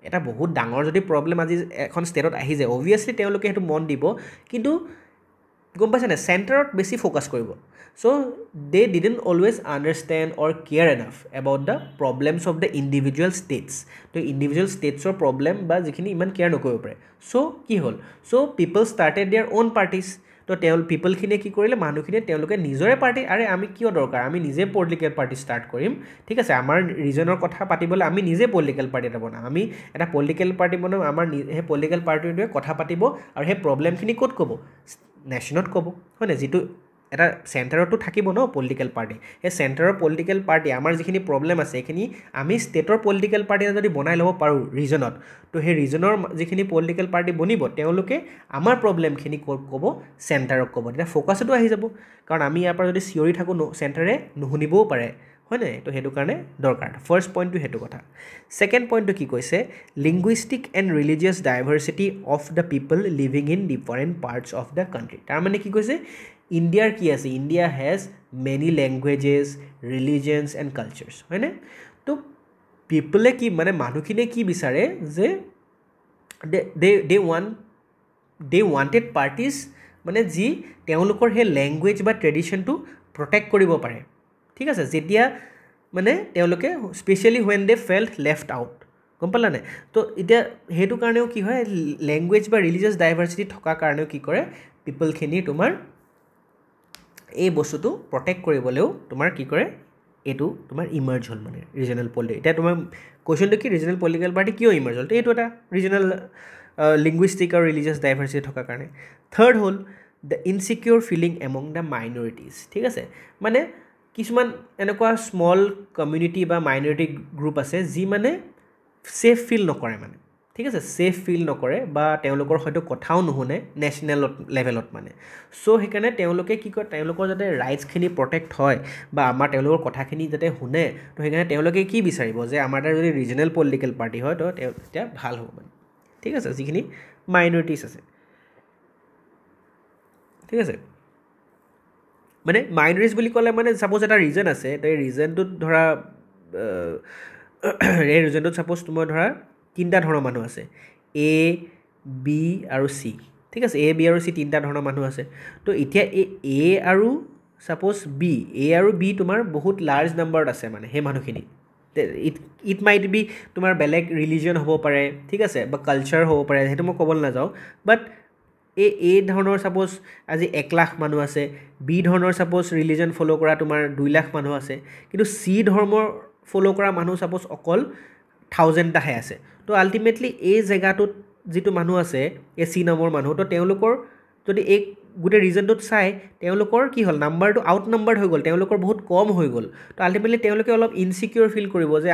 এটা বহুত ডাঙৰ যদি প্ৰব্লেম আজি এখন ষ্টেটত আহি যায় অবভিয়াছলি তেওঁলোকে সেইটো মন দিব কিন্তু গম পাইছে নাই চেণ্টাৰত বেছি ফ'কাছ কৰিব so' they didn't always understand or care enough about the problems of the individual states তো ইণ্ডিভিজুৱেল ষ্টেটছৰ প্ৰব্লেম বা যিখিনি ইমান কেয়াৰ নকৰিব পাৰে চ' কি হ'ল so' people started their own parties তো পিপলখিনিয়ে কি কৰিলে মানুহখিনিয়ে তেওঁলোকে নিজৰে পাৰ্টি আৰে আমি কিয় দৰকাৰ আমি নিজে পলিটিকেল পাৰ্টি ষ্টাৰ্ট কৰিম ঠিক আছে আমাৰ ৰিজনৰ কথা পাতিবলৈ আমি নিজে পলিটিকেল পাৰ্টি এটা বনাম আমি এটা পলিটিকেল পাৰ্টি বনাম আমাৰ সেই পলিটিকেল পাৰ্টিটোৱে কথা পাতিব আৰু সেই প্ৰব্লেমখিনি ক'ত ক'ব নেশ্যনত ক'ব হয়নে যিটো এটা চেণ্টাৰতো থাকিব ন পলিটিকেল পাৰ্টি সেই চেণ্টাৰৰ পলিটিকেল পাৰ্টি আমাৰ যিখিনি প্ৰব্লেম আছে সেইখিনি আমি ষ্টেটৰ পলিটিকেল পাৰ্টি এটা যদি বনাই ল'ব পাৰোঁ ৰিজনত তো সেই ৰিজনৰ যিখিনি পলিটিকেল পাৰ্টি বনিব তেওঁলোকে আমাৰ প্ৰব্লেমখিনি ক'ব চেণ্টাৰক ক'ব তেতিয়া ফ'কাছতো আহি যাব কাৰণ আমি ইয়াৰ পৰা যদি চিঞৰি থাকোঁ চেণ্টাৰে নুশুনিবও পাৰে হয়নে তো সেইটো কাৰণে দৰকাৰ ফাৰ্ষ্ট পইণ্টটো সেইটো কথা ছেকেণ্ড পইণ্টটো কি কৈছে linguistic and religious diversity of the people living in different parts of the country তাৰমানে কি কৈছে ইণ্ডিয়াৰ কি আছে India has many languages religions and cultures হয়নে তো পিপলে কি মানে মানুহখিনিয়ে কি বিচাৰে যে দে ৱান্টেড পাৰ্টিজ মানে যি তেওঁলোকৰ সেই লেংগুৱেজ বা ট্ৰেডিশ্যনটো প্ৰটেক্ট কৰিব পাৰে ঠিক আছে যেতিয়া মানে তেওঁলোকে specially when they felt left out গম পালা নাই তো এতিয়া সেইটো কাৰণেও কি হয় লেংগুৱেজ বা ৰিলিজিয়াছ ডাইভাৰ্চিটি থকাৰ কাৰণেও কি কৰে পিপলখিনি তোমাৰ এই বস্তুটো প্ৰটেক্ট কৰিবলৈও তোমাৰ কি কৰে এইটো তোমাৰ ইমাৰ্জ হ'ল মানে ৰিজনেল পলিটিক এতিয়া তোমাৰ কুৱেশ্যনটো কি ৰিজনেল পলিটিকেল পাৰ্টি কিয় ইমাৰ্জ হ'ল তো এইটো এটা ৰিজনেল লিংগুইষ্টিক আৰু ৰিলিজিয়াছ ডাইভাৰ্চিটি থকাৰ কাৰণে থাৰ্ড হ'ল the insecure feeling among the মাইনৰিটিজ ঠিক আছে মানে কিছুমান এনেকুৱা স্মল কমিউনিটি বা মাইনৰিটি গ্ৰুপ আছে যি মানে ছেফ ফিল নকৰে মানে ঠিক আছে ছেফ ফিল নকৰে বা তেওঁলোকৰ হয়তো কথাও নুশুনে নেশ্যনেল লেভেলত মানে চ' সেইকাৰণে তেওঁলোকে কি কয় তেওঁলোকৰ যাতে ৰাইটছখিনি প্ৰটেক্ট হয় বা আমাৰ তেওঁলোকৰ কথাখিনি যাতে শুনে তো সেইকাৰণে তেওঁলোকে কি বিচাৰিব যে আমাৰ এটা যদি ৰিজনেল পলিটিকেল পাৰ্টি হয় তো তেতিয়া ভাল হ'ব মানে ঠিক আছে যিখিনি মাইনৰিটিজ আছে ঠিক আছে মানে মাইনৰিটিজ বুলি ক'লে মানে ছাপ'জ এটা ৰিজন আছে তো এই ৰিজনটোত ধৰা এই ৰিজনটোত ছাপ'জ তোমাৰ ধৰা তিনিটা ধৰণৰ মানুহ আছে এ বি আৰু চি ঠিক আছে এ বি আৰু চি তিনিটা ধৰণৰ মানুহ আছে তো এতিয়া এই এ আৰু ছাপ'জ এ আৰু বি তোমাৰ বহুত লাৰ্জ নাম্বাৰত আছে মানে সেই মানুহখিনি ইট মাইট বি তোমাৰ বেলেগ ৰিলিজন হ'ব পাৰে ঠিক আছে বা কালচাৰ হ'ব পাৰে সেইটো মই ক'বলৈ নাযাওঁ বাট এ ধৰণৰ ছাপ'জ আজি 1 লাখ মানুহ আছে বি ধৰণৰ ছাপ'জ ৰিলিজন ফ'ল' কৰা তোমাৰ 2 লাখ মানুহ আছে কিন্তু চি ধৰ্মৰ ফ'ল' কৰা মানুহ ছাপ'জ অকল 1000টাহে আছে তো আল্টিমেটলি এই জেগাটোত যিটো মানুহ আছে এই চি নামৰ মানুহ তো তেওঁলোকৰ যদি এই গোটেই ৰিজনটোত চাই তেওঁলোকৰ কি হ'ল নাম্বাৰটো আউট নাম্বাৰ্ড হৈ গ'ল তেওঁলোকৰ বহুত কম হৈ গ'ল তো আল্টিমেটলি তেওঁলোকে অলপ ইনচিকিউৰ ফিল কৰিব যে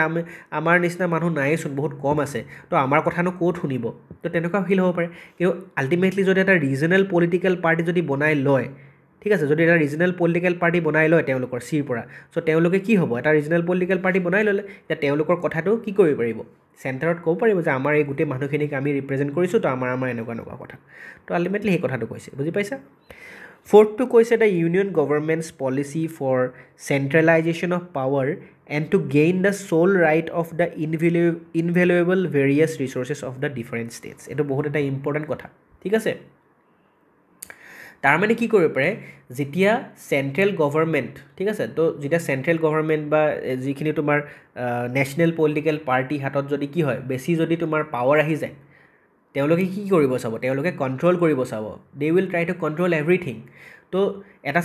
আমাৰ নিচিনা মানুহ নায়েচোন বহুত কম আছে তো আমাৰ কথানো ক'ত শুনিব তো তেনেকুৱা ফিল হ'ব পাৰে কিন্তু আল্টিমেটলি যদি এটা ৰিজনেল পলিটিকেল পাৰ্টি যদি বনাই লয় ঠিক আছে যদি এটা ৰিজনেল পলিটিকেল পাৰ্টি বনাই লয় তেওঁলোকৰ চিৰ পৰা চ' তেওঁলোকে কি হ'ব এটা ৰিজনেল পলিটিকেল পাৰ্টি বনাই ল'লে এতিয়া তেওঁলোকৰ কথাটো কি কৰিব পাৰিব চেণ্টাৰত ক'ব পাৰিব যে আমাৰ এই গোটেই মানুহখিনিক আমি ৰিপ্ৰেজেণ্ট কৰিছোঁ তো আমাৰ এনেকুৱা কথা তো আল্টিমেটলি সেই কথাটো কৈছে বুজি পাইছা ফ'ৰ্থটো কৈছে the union government's policy for centralisation of power and to gain the sole right of the invaluable various resources of the different states এইটো বহুত এটা ইম্পৰ্টেণ্ট কথা ঠিক আছে তাৰমানে কি কৰিব পাৰে যেতিয়া চেণ্ট্ৰেল গভৰ্ণমেণ্ট ঠিক আছে তো যেতিয়া চেণ্ট্ৰেল গভৰ্ণমেণ্ট বা যিখিনি তোমাৰ নেশ্যনেল পলিটিকেল পাৰ্টি হাতত যদি কি হয় বেছি যদি তোমাৰ পাৱাৰ আহি যায় তেওঁলোকে কি কৰিব চাব তেওঁলোকে কণ্ট্ৰল কৰিব চাব দে will try to control everything তো এটা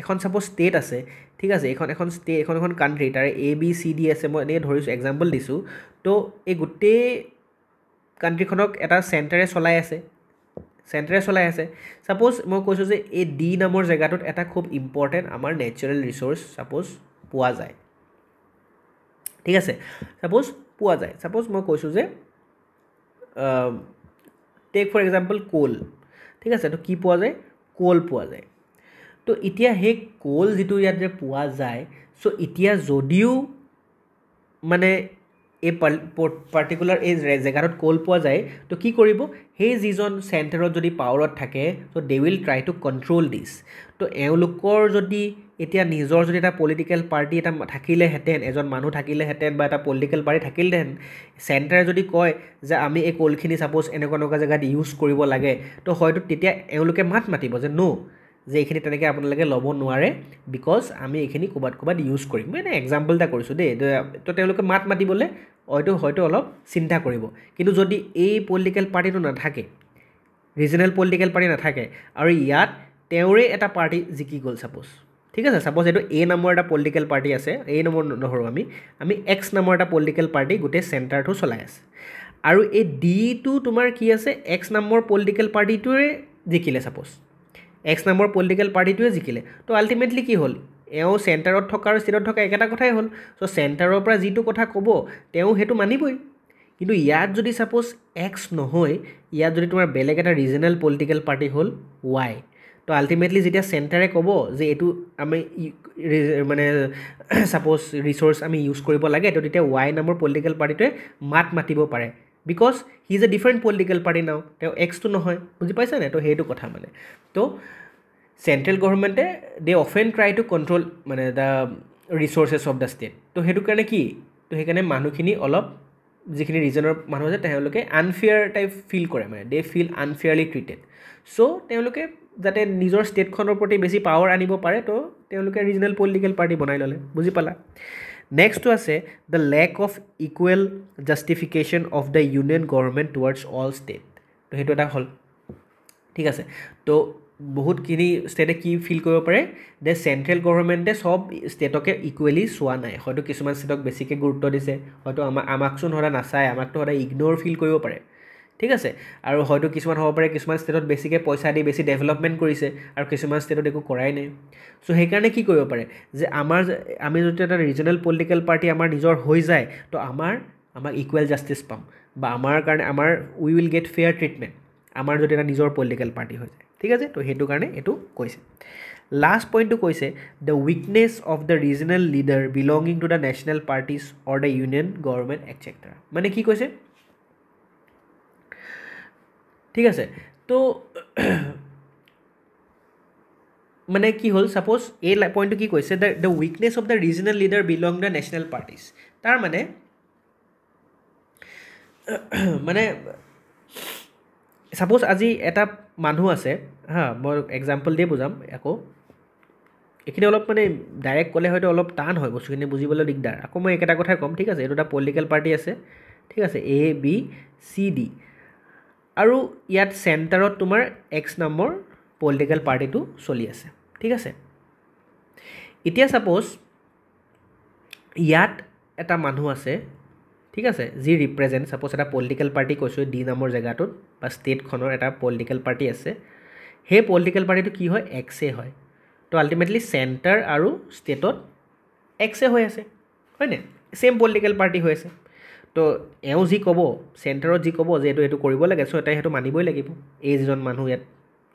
এখন ছাপ'জ ষ্টেট আছে ঠিক আছে এখন ষ্টেট এখন কাণ্ট্ৰি তাৰে এ বি চি ডি আছে মই এনেকৈ ধৰিছোঁ এক্সাম্পল দিছোঁ তো এই গোটেই কাণ্ট্ৰিখনক এটা চেণ্টাৰে চলাই আছে ছাপ'জ মই কৈছোঁ যে এই ডি নামৰ জেগাটোত এটা খুব ইম্পৰ্টেণ্ট আমাৰ নেচাৰেল ৰিচ'ৰ্চ ছাপ'জ পোৱা যায় ঠিক আছে ছাপ'জ মই কৈছোঁ যে টেক ফৰ এক্সাম্পল কোল ঠিক আছে তো কি পোৱা যায় কোল পোৱা যায় তো এতিয়া সেই কোল যিটো ইয়াত যে পোৱা যায় চ' এতিয়া যদিও মানে এই পাৰ্টিকুলাৰ এই জেগাটোত কোল পোৱা যায় তো কি কৰিব সেই যিজন চেণ্টাৰত যদি পাৱাৰত থাকে তো they will try to control this তো এওঁলোকৰ যদি এতিয়া নিজৰ যদি এটা পলিটিকেল পাৰ্টি এটা থাকিলেহেঁতেন এজন মানুহ থাকিলেহেঁতেন বা এটা পলিটিকেল পাৰ্টি থাকিলেহেঁতেন চেণ্টাৰে যদি কয় যে আমি এই কোলখিনি ছাপ'জ এনেকুৱা এনেকুৱা জেগাত ইউজ কৰিব লাগে তো হয়তো তেতিয়া এওঁলোকে মাত মাতিব যে ন' যে এইখিনি তেনেকৈ আপোনালোকে ল'ব নোৱাৰে বিকজ আমি এইখিনি ক'ৰবাত ইউজ কৰিম মই এনে এক্সাম্পল এটা কৰিছোঁ দেই তো তেওঁলোকে মাত মাতিবলৈ হয়তো অলপ চিন্তা কৰিব কিন্তু যদি এই পলিটিকেল পাৰ্টিটো নাথাকে ৰিজনেল পলিটিকেল পাৰ্টি নাথাকে আৰু ইয়াত তেওঁৰে এটা পাৰ্টি জিকি গ'ল ছাপ'জ ঠিক আছে ছাপ'জ এইটো এ নামৰ এটা পলিটিকেল পাৰ্টি আছে এই নম্বৰ নধৰোঁ আমি এক্স নামৰ এটা পলিটিকেল পাৰ্টি গোটেই চেণ্টাৰটো চলাই আছে আৰু এই ডিটো তোমাৰ কি আছে এক্স নামৰ পলিটিকেল পাৰ্টিটোৰে জিকিলে ছাপ'জ এক্স নামৰ পলিটিকেল পাৰ্টিটোৱে জিকিলে তো আল্টিমেটলি কি হ'ল এওঁ চেণ্টাৰত থকা আৰু ষ্টেটত থকা একেটা কথাই হ'ল চ' চেণ্টাৰৰ পৰা যিটো কথা ক'ব তেওঁ সেইটো মানিবই কিন্তু ইয়াত যদি ছাপ'জ এক্স নহয় ইয়াত যদি তোমাৰ বেলেগ এটা ৰিজনেল পলিটিকেল পাৰ্টি হ'ল ৱাই তো আল্টিমেটলি যেতিয়া চেণ্টাৰে ক'ব যে এইটো আমি মানে ছাপ'জ ৰিচ'ৰ্চ আমি ইউজ কৰিব লাগে তো তেতিয়া ৱাই নামৰ পলিটিকেল পাৰ্টিটোৱে মাত মাতিব পাৰে because he is a different political party নাও তেওঁ এক্সটো নহয় বুজি পাইছা নে তো সেইটো কথা মানে তো চেণ্ট্ৰেল গভৰ্ণমেণ্টে they often try to control মানে the resources of the state তো সেইটো কাৰণে কি তো সেইকাৰণে মানুহখিনি অলপ যিখিনি ৰিজনৰ মানুহ আছে তেওঁলোকে আনফেয়াৰ টাইপ ফিল কৰে মানে দে ফিল আনফেয়াৰলি ট্ৰিটেড চ' তেওঁলোকে যাতে নিজৰ ষ্টেটখনৰ প্ৰতি বেছি পাৱাৰ আনিব পাৰে তো তেওঁলোকে ৰিজনেল পলিটিকেল পাৰ্টি বনাই ল'লে বুজি পালা নেক্সটটো আছে the lack of equal justification of the union government towards all state তো সেইটো এটা হ'ল ঠিক আছে তো বহুতখিনি ষ্টেটে কি ফিল কৰিব পাৰে যে চেণ্ট্ৰেল গভৰ্ণমেণ্টে চব ষ্টেটকে ইকুৱেলি চোৱা নাই হয়তো কিছুমান ষ্টেটক বেছিকৈ গুৰুত্ব দিছে হয়তো আমাকচোন সদায় নাচায় আমাকতো সদায় ইগন'ৰ ফিল কৰিব পাৰে ঠিক আছে আৰু হয়তো কিছুমান হ'ব পাৰে কিছুমান ষ্টেটত বেছিকৈ পইচা দি বেছি ডেভেলপমেণ্ট কৰিছে আৰু কিছুমান ষ্টেটত একো কৰাই নাই চ' সেইকাৰণে কি কৰিব পাৰে যে আমি যদি এটা ৰিজনেল পলিটিকেল পাৰ্টি আমাৰ নিজৰ হৈ যায় তো আমাক ইকুৱেল জাষ্টিছ পাম বা আমাৰ কাৰণে উই উইল গেট ফেয়াৰ ট্ৰিটমেণ্ট আমাৰ যদি এটা নিজৰ পলিটিকেল পাৰ্টি হৈ যায় ঠিক আছে তো সেইটো কাৰণে এইটো কৈছে লাষ্ট পইণ্টটো কৈছে the weakness of the regional leader belonging to the national parties or the union government etcetera মানে কি কৈছে ঠিক আছে তো মানে কি হ'ল ছাপ'জ এই পইণ্টটো কি কৈছে the weakness of the regional leader belong the national parties তাৰ মানে ছাপ'জ আজি এটা মানুহ আছে হা মই এক্সাম্পল দিয়ে বুজাম আকৌ এইখিনি অলপ মানে ডাইৰেক্ট ক'লে হয়তো অলপ টান হয় বস্তুখিনি বুজিবলৈ দিগদাৰ আকৌ মই একেটা কথাই ক'ম ঠিক আছে এইটো এটা পলিটিকেল পাৰ্টি আছে ঠিক আছে এ বি চি ডি আৰু ইয়াত চেণ্টাৰত তোমাৰ এক্স নামৰ পলিটিকেল পাৰ্টিটো চলি আছে ঠিক আছে এতিয়া ছাপ'জ ইয়াত এটা মানুহ আছে ঠিক আছে যি ৰিপ্ৰেজেণ্ট ছাপ'জ এটা পলিটিকেল পাৰ্টি কৈছোঁ ডি নামৰ জেগাটোত বা ষ্টেটখনৰ এটা পলিটিকেল পাৰ্টি আছে সেই পলিটিকেল পাৰ্টিটো কি হয় এক্সে হয় তো আল্টিমেটলি চেণ্টাৰ আৰু ষ্টেটত এক্সে হৈ আছে হয়নে ছেইম পলিটিকেল পাৰ্টি হৈ আছে তো এওঁ যি ক'ব চেণ্টাৰত যি ক'ব যে এইটো কৰিব লাগে চ' এটাই সেইটো মানিবই লাগিব এই যিজন মানুহ ইয়াত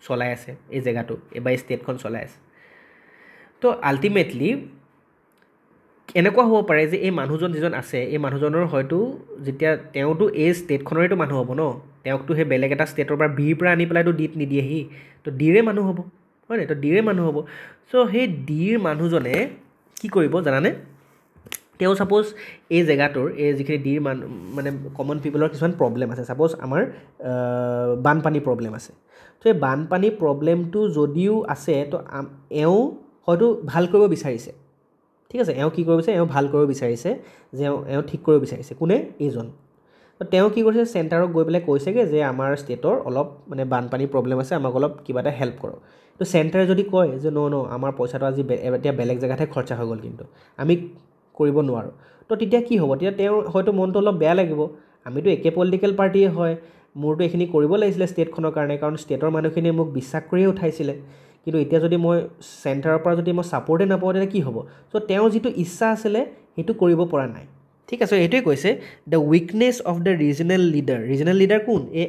চলাই আছে এই জেগাটো বা এই ষ্টেটখন চলাই আছে তো আল্টিমেটলি এনেকুৱা হ'ব পাৰে যে এই মানুহজন যিজন আছে এই মানুহজনৰ হয়তো যেতিয়া তেওঁতো এই ষ্টেটখনৰেতো মানুহ হ'ব ন তেওঁকতো সেই বেলেগ এটা ষ্টেটৰ পৰা বিৰ পৰা আনি পেলাইতো ডিত নিদিয়েহি তো ডিৰে মানুহ হ'ব হয় নাই তো ডিৰে মানুহ হ'ব চ' সেই ডিৰ মানুহজনে কি কৰিব জানানে তেওঁ ছাপ'জ এই জেগাটোৰ এই যিখিনি ডিৰ মানে কমন পিপলৰ কিছুমান প্ৰব্লেম আছে ছাপ'জ আমাৰ বানপানী প্ৰব্লেম আছে তো এই বানপানী প্ৰব্লেমটো যদিও আছে তো এওঁ হয়তো ভাল কৰিব বিচাৰিছে ঠিক আছে এওঁ কি কৰিব বিচাৰিছে এওঁ ভাল কৰিব বিচাৰিছে যে এওঁ ঠিক কৰিব বিচাৰিছে কোনে এইজন তো তেওঁ কি কৰিছে চেণ্টাৰক গৈ পেলাই কৈছেগৈ যে আমাৰ ষ্টেটৰ অলপ মানে বানপানী প্ৰব্লেম আছে আমাক অলপ কিবা এটা হেল্প কৰক তো চেণ্টাৰে যদি কয় যে ন আমাৰ পইচাটো আজি এতিয়া বেলেগ জেগাতহে খৰচা হৈ গ'ল কিন্তু আমি কৰিব নোৱাৰোঁ তো তেতিয়া কি হ'ব তেতিয়া তেওঁৰ হয়তো মনটো অলপ বেয়া লাগিব আমিতো একে পলিটিকেল পাৰ্টিয়ে হয় মোৰতো এইখিনি কৰিব লাগিছিলে ষ্টেটখনৰ কাৰণে কাৰণ ষ্টেটৰ মানুহখিনিয়ে মোক বিশ্বাস কৰিয়ে উঠাইছিলে কিন্তু এতিয়া যদি মই চেণ্টাৰৰ পৰা যদি মই ছাপৰ্টে নাপাওঁ তেতিয়া কি হ'ব চ' তেওঁৰ যিটো ইচ্ছা আছিলে সেইটো কৰিব পৰা নাই ঠিক আছে এইটোৱে কৈছে the weakness of the regional leader কোন এই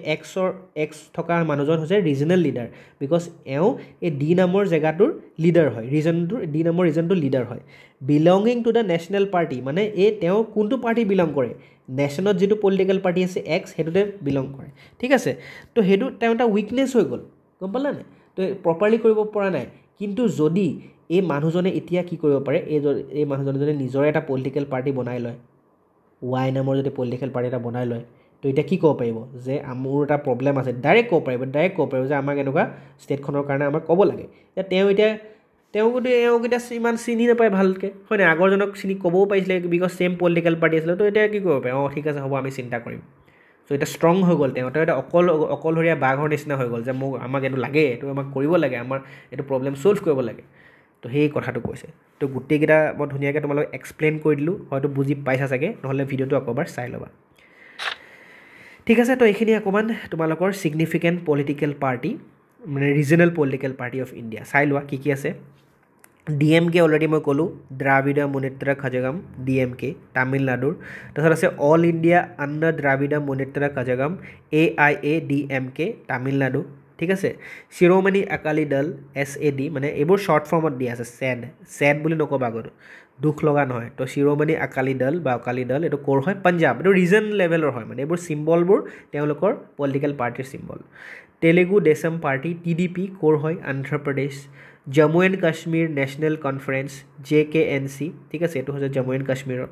এক্স থকা মানুহজন হৈছে ৰিজনেল লিডাৰ বিকজ এওঁ এই ডি নামৰ জেগাটোৰ লিডাৰ হয় ডি নামৰ ৰিজনটোৰ লিডাৰ হয় belonging to the national party মানে তেওঁ কোনটো পাৰ্টি বিলং কৰে নেশ্যনত যিটো পলিটিকেল পাৰ্টি আছে এক্স সেইটোতে বিলং কৰে ঠিক আছে তো সেইটো তেওঁ এটা উইকনেছ হৈ গ'ল গম পালা নাই তো প্ৰপাৰলি কৰিব পৰা নাই কিন্তু যদি এই মানুহজনে এতিয়া কি কৰিব পাৰে এই মানুহজনে যদি নিজৰ এটা পলিটিকেল পাৰ্টি বনাই লয় ৱাই নামৰ যদি পলিটিকেল পাৰ্টি এটা বনাই লয় তো এতিয়া কি ক'ব পাৰিব যে মোৰ এটা প্ৰব্লেম আছে ডাইৰেক্ট ক'ব পাৰিব যে আমাক এনেকুৱা ষ্টেটখনৰ কাৰণে আমাক ক'ব লাগে তেওঁক এতিয়া ইমান চিনি নাপায় ভালকৈ হয় নাই আগৰজনক চিনি ক'বও পাৰিছিলে বিকজ ছেইম পলিটিকেল পাৰ্টি আছিলে তো এতিয়া কি কৰিব পাৰে ঠিক আছে হ'ব আমি চিন্তা কৰিম চ' এতিয়া ষ্ট্ৰং হৈ গ'ল তেওঁ এটা অকলশৰীয়া বাঘৰ নিচিনা হৈ গ'ল যে আমাক এইটো লাগে এইটো আমাক কৰিব লাগে আমাৰ এইটো প্ৰব্লেম ছল্ভ কৰিব লাগে তো সেই কথাটো কৈছে তো গোটেইকেইটা মই ধুনীয়াকৈ তোমালোকক এক্সপ্লেইন কৰি দিলোঁ হয়তো বুজি পাইছা চাগে নহ'লে ভিডিঅ'টো আকৌবাৰ চাই ল'বা ঠিক আছে তো এইখিনি অকণমান তোমালোকৰ ছিগনিফিকেণ্ট পলিটিকেল পাৰ্টি মানে regional political party of India চাই লোৱা কি আছে DMK অলৰেডি মই ক'লোঁ দ্ৰাবিড় মুনেত্ৰ কাঝাগম DMK তামিলনাডুৰ তাৰপিছত আছে অল ইণ্ডিয়া আন্না দ্ৰাবিড় মুনেত্ৰ কাঝাগম AIA DMK তামিলনাডু ঠিক আছে শিৰোমণি আকালি দল SAD মানে এইবোৰ শ্বৰ্ট ফৰ্মত দিয়া আছে চেড বুলি নক'বা আগত দুখ লগা নহয় তো শিৰোমণি আকালি দল বা অকালি দল এইটো ক'ৰ হয় পাঞ্জাব এইটো ৰিজন লেভেলৰ হয় মানে এইবোৰ চিম্বলবোৰ তেওঁলোকৰ পলিটিকেল পাৰ্টিৰ symbol Telugu Desam party TDP ক'ৰ হয় Andhra Pradesh Jammu and Kashmir national conference JKNC ঠিক আছে এইটো হৈছে জম্মু এণ্ড কাশ্মীৰৰ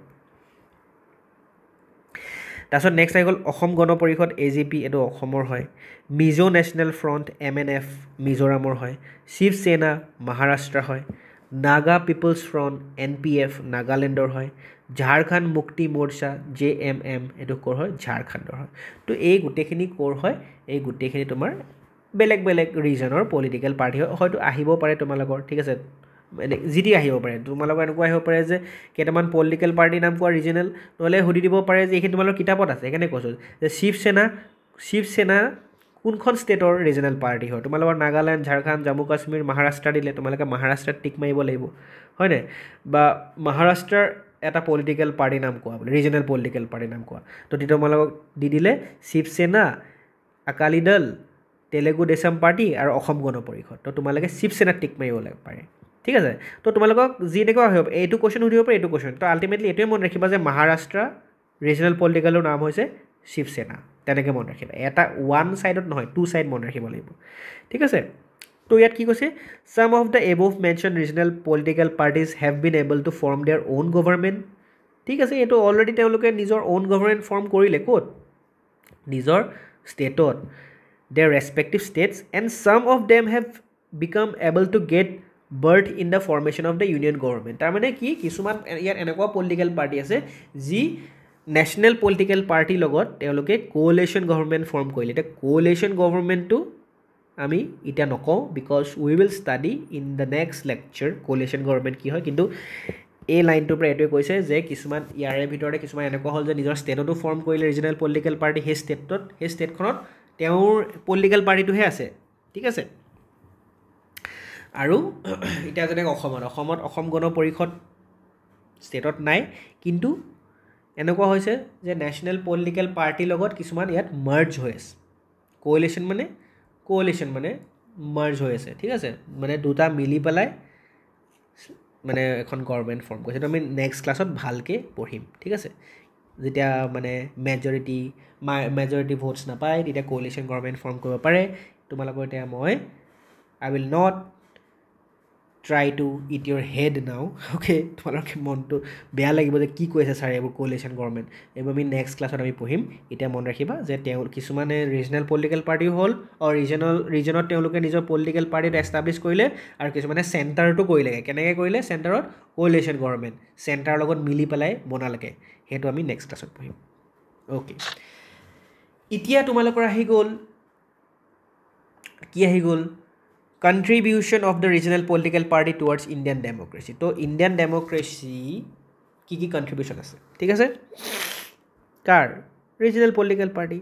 তাৰপিছত নেক্সট আহি গ'ল অসম গণ পৰিষদ AGP এইটো অসমৰ হয় মিজো নেশ্যনেল ফ্ৰণ্ট MNF মিজোৰামৰ হয় শিৱসেনা মহাৰাষ্ট্ৰ হয় নাগা পিপলছ ফ্ৰণ্ট NPF নাগালেণ্ডৰ হয় ঝাৰখণ্ড মুক্তি মৰ্চা JMM এইটো ক'ৰ হয় ঝাৰখণ্ডৰ হয় তো এই গোটেইখিনি ক'ৰ হয় এই গোটেইখিনি তোমাৰ বেলেগ ৰিজনৰ পলিটিকেল পাৰ্টি হয়তো আহিব পাৰে তোমালোকৰ ঠিক আছে জিটি আহিব পাৰে তোমালোকৰ এনেকুৱা আহিব পাৰে যে কেইটামান পলিটিকেল পাৰ্টিৰ নাম কোৱা ৰিজনেল নহ'লে সুধি দিব পাৰে যে এইখিনি তোমালোকৰ কিতাপত আছে সেইকাৰণে কৈছোঁ যে শিৱসেনা কোনখন ষ্টেটৰ ৰিজনেল পাৰ্টি হয় তোমালোকৰ নাগালেণ্ড ঝাৰখণ্ড জম্মু কাশ্মীৰ মহাৰাষ্ট্ৰ দিলে তোমালোকে মহাৰাষ্ট্ৰত টিক মাৰিব লাগিব হয় নাই বা মহাৰাষ্ট্ৰৰ এটা পলিটিকেল পাৰ্টিৰ নাম কোৱা বোলে ৰিজনেল পলিটিকেল পাৰ্টিৰ নাম কোৱা তো তেতিয়া তোমালোকক দি দিলে শিৱসেনা আকালি দল তেলেগু দেশম পাৰ্টি আৰু অসম গণ পৰিষদ তো তোমালোকে শিৱসেনাত টিক মাৰিব পাৰে ঠিক আছে তো তোমালোকক যি এনেকুৱা আহিব এইটো কুৱেশ্যন সুধিব পাৰে এইটো কুৱেশ্যন তো আল্টিমেটলি এইটোৱে মনত ৰাখিবা যে মহাৰাষ্ট্ৰ ৰিজনেল পলিটিকেলৰ নাম হৈছে শিৱসেনা তেনেকৈ মনত ৰাখিবা এটা ওৱান ছাইডত নহয় টু ছাইড মনত ৰাখিব লাগিব ঠিক আছে তো ইয়াত কি কৈছে চাম of the above mention regional political parties have been able to form there on government ঠিক আছে এইটো অলৰেডি তেওঁলোকে নিজৰ অ'ন গভৰ্ণমেণ্ট ফৰ্ম কৰিলে ক'ত নিজৰ ষ্টেটত their respective states and some of them have become able to get birth in the formation of the union government তাৰ মানে কি কিছুমান ইয়াত এনেকুৱা পলিটিকেল পাৰ্টি আছে যি নেশ্যনেল পলিটিকেল পাৰ্টিৰ লগত তেওঁলোকে কোঅলিশ্যন গভৰ্ণমেণ্ট ফৰ্ম কৰিলে এতিয়া কোঅলিশ্যন গভৰ্ণমেণ্টটো আমি এতিয়া নকওঁ because we will study in the next lecture coalition government কি হয় কিন্তু এই লাইনটোৰ পৰা এইটোৱে কৈছে যে কিছুমান ইয়াৰে ভিতৰতে কিছুমান এনেকুৱা হ'ল যে নিজৰ ষ্টেটতো ফৰ্ম কৰিলে ৰিজনেল পলিটিকেল পাৰ্টি সেই ষ্টেটখনত তেওঁৰ পলিটিকেল পাৰ্টিটোহে আছে ঠিক আছে আৰু এতিয়া যেনেকৈ অসমত অসম গণ পৰিষদ ষ্টেটত নাই কিন্তু এনেকুৱা হৈছে যে নেশ্যনেল পলিটিকেল পাৰ্টিৰ লগত কিছুমান ইয়াত মাৰ্জ হৈ আছে কোঅলিশ্যন মানে মাৰ্জ হৈ আছে ঠিক আছে মানে দুটা মিলি পেলাই মানে এখন গভৰ্ণমেণ্ট ফৰ্ম কৰিছে সেইটো আমি নেক্সট ক্লাছত ভালকৈ পঢ়িম ঠিক আছে যেতিয়া মানে মেজৰিটি ভোটছ নাপায় তেতিয়া কোঅলিশ্যন গভৰ্ণমেণ্ট ফৰ্ম কৰিব পাৰে তোমালোকৰ এতিয়া মই I will not try to it your head now okay তোমালোকে মনটো বেয়া লাগিব যে কি কৈছে ছাৰ এইবোৰ কোঅলিশ্যন গভৰ্ণমেণ্ট এইবোৰ আমি নেক্সট ক্লাছত আমি পঢ়িম এতিয়া মনত ৰাখিবা যে কিছুমানে ৰিজনেল পলিটিকেল পাৰ্টি হ'ল আৰু ৰিজনত তেওঁলোকে নিজৰ পলিটিকেল পাৰ্টিত এষ্টাব্লিছ কৰিলে আৰু কিছুমানে চেণ্টাৰটো কৰিলেগৈ কেনেকৈ কৰিলে চেণ্টাৰত কোঅলিশ্যন গভৰ্ণমেণ্ট চেণ্টাৰৰ লগত মিলি পেলাই বনালেগৈ সেইটো আমি নেক্সট ক্লাছত পঢ়িম অ'কে এতিয়া তোমালোকৰ আহি গ'ল contribution of the regional political party towards Indian democracy তো ইণ্ডিয়ান ডেম'ক্ৰেচি কি কণ্ট্ৰিবিউশ্যন আছে ঠিক আছে কাৰ regional political party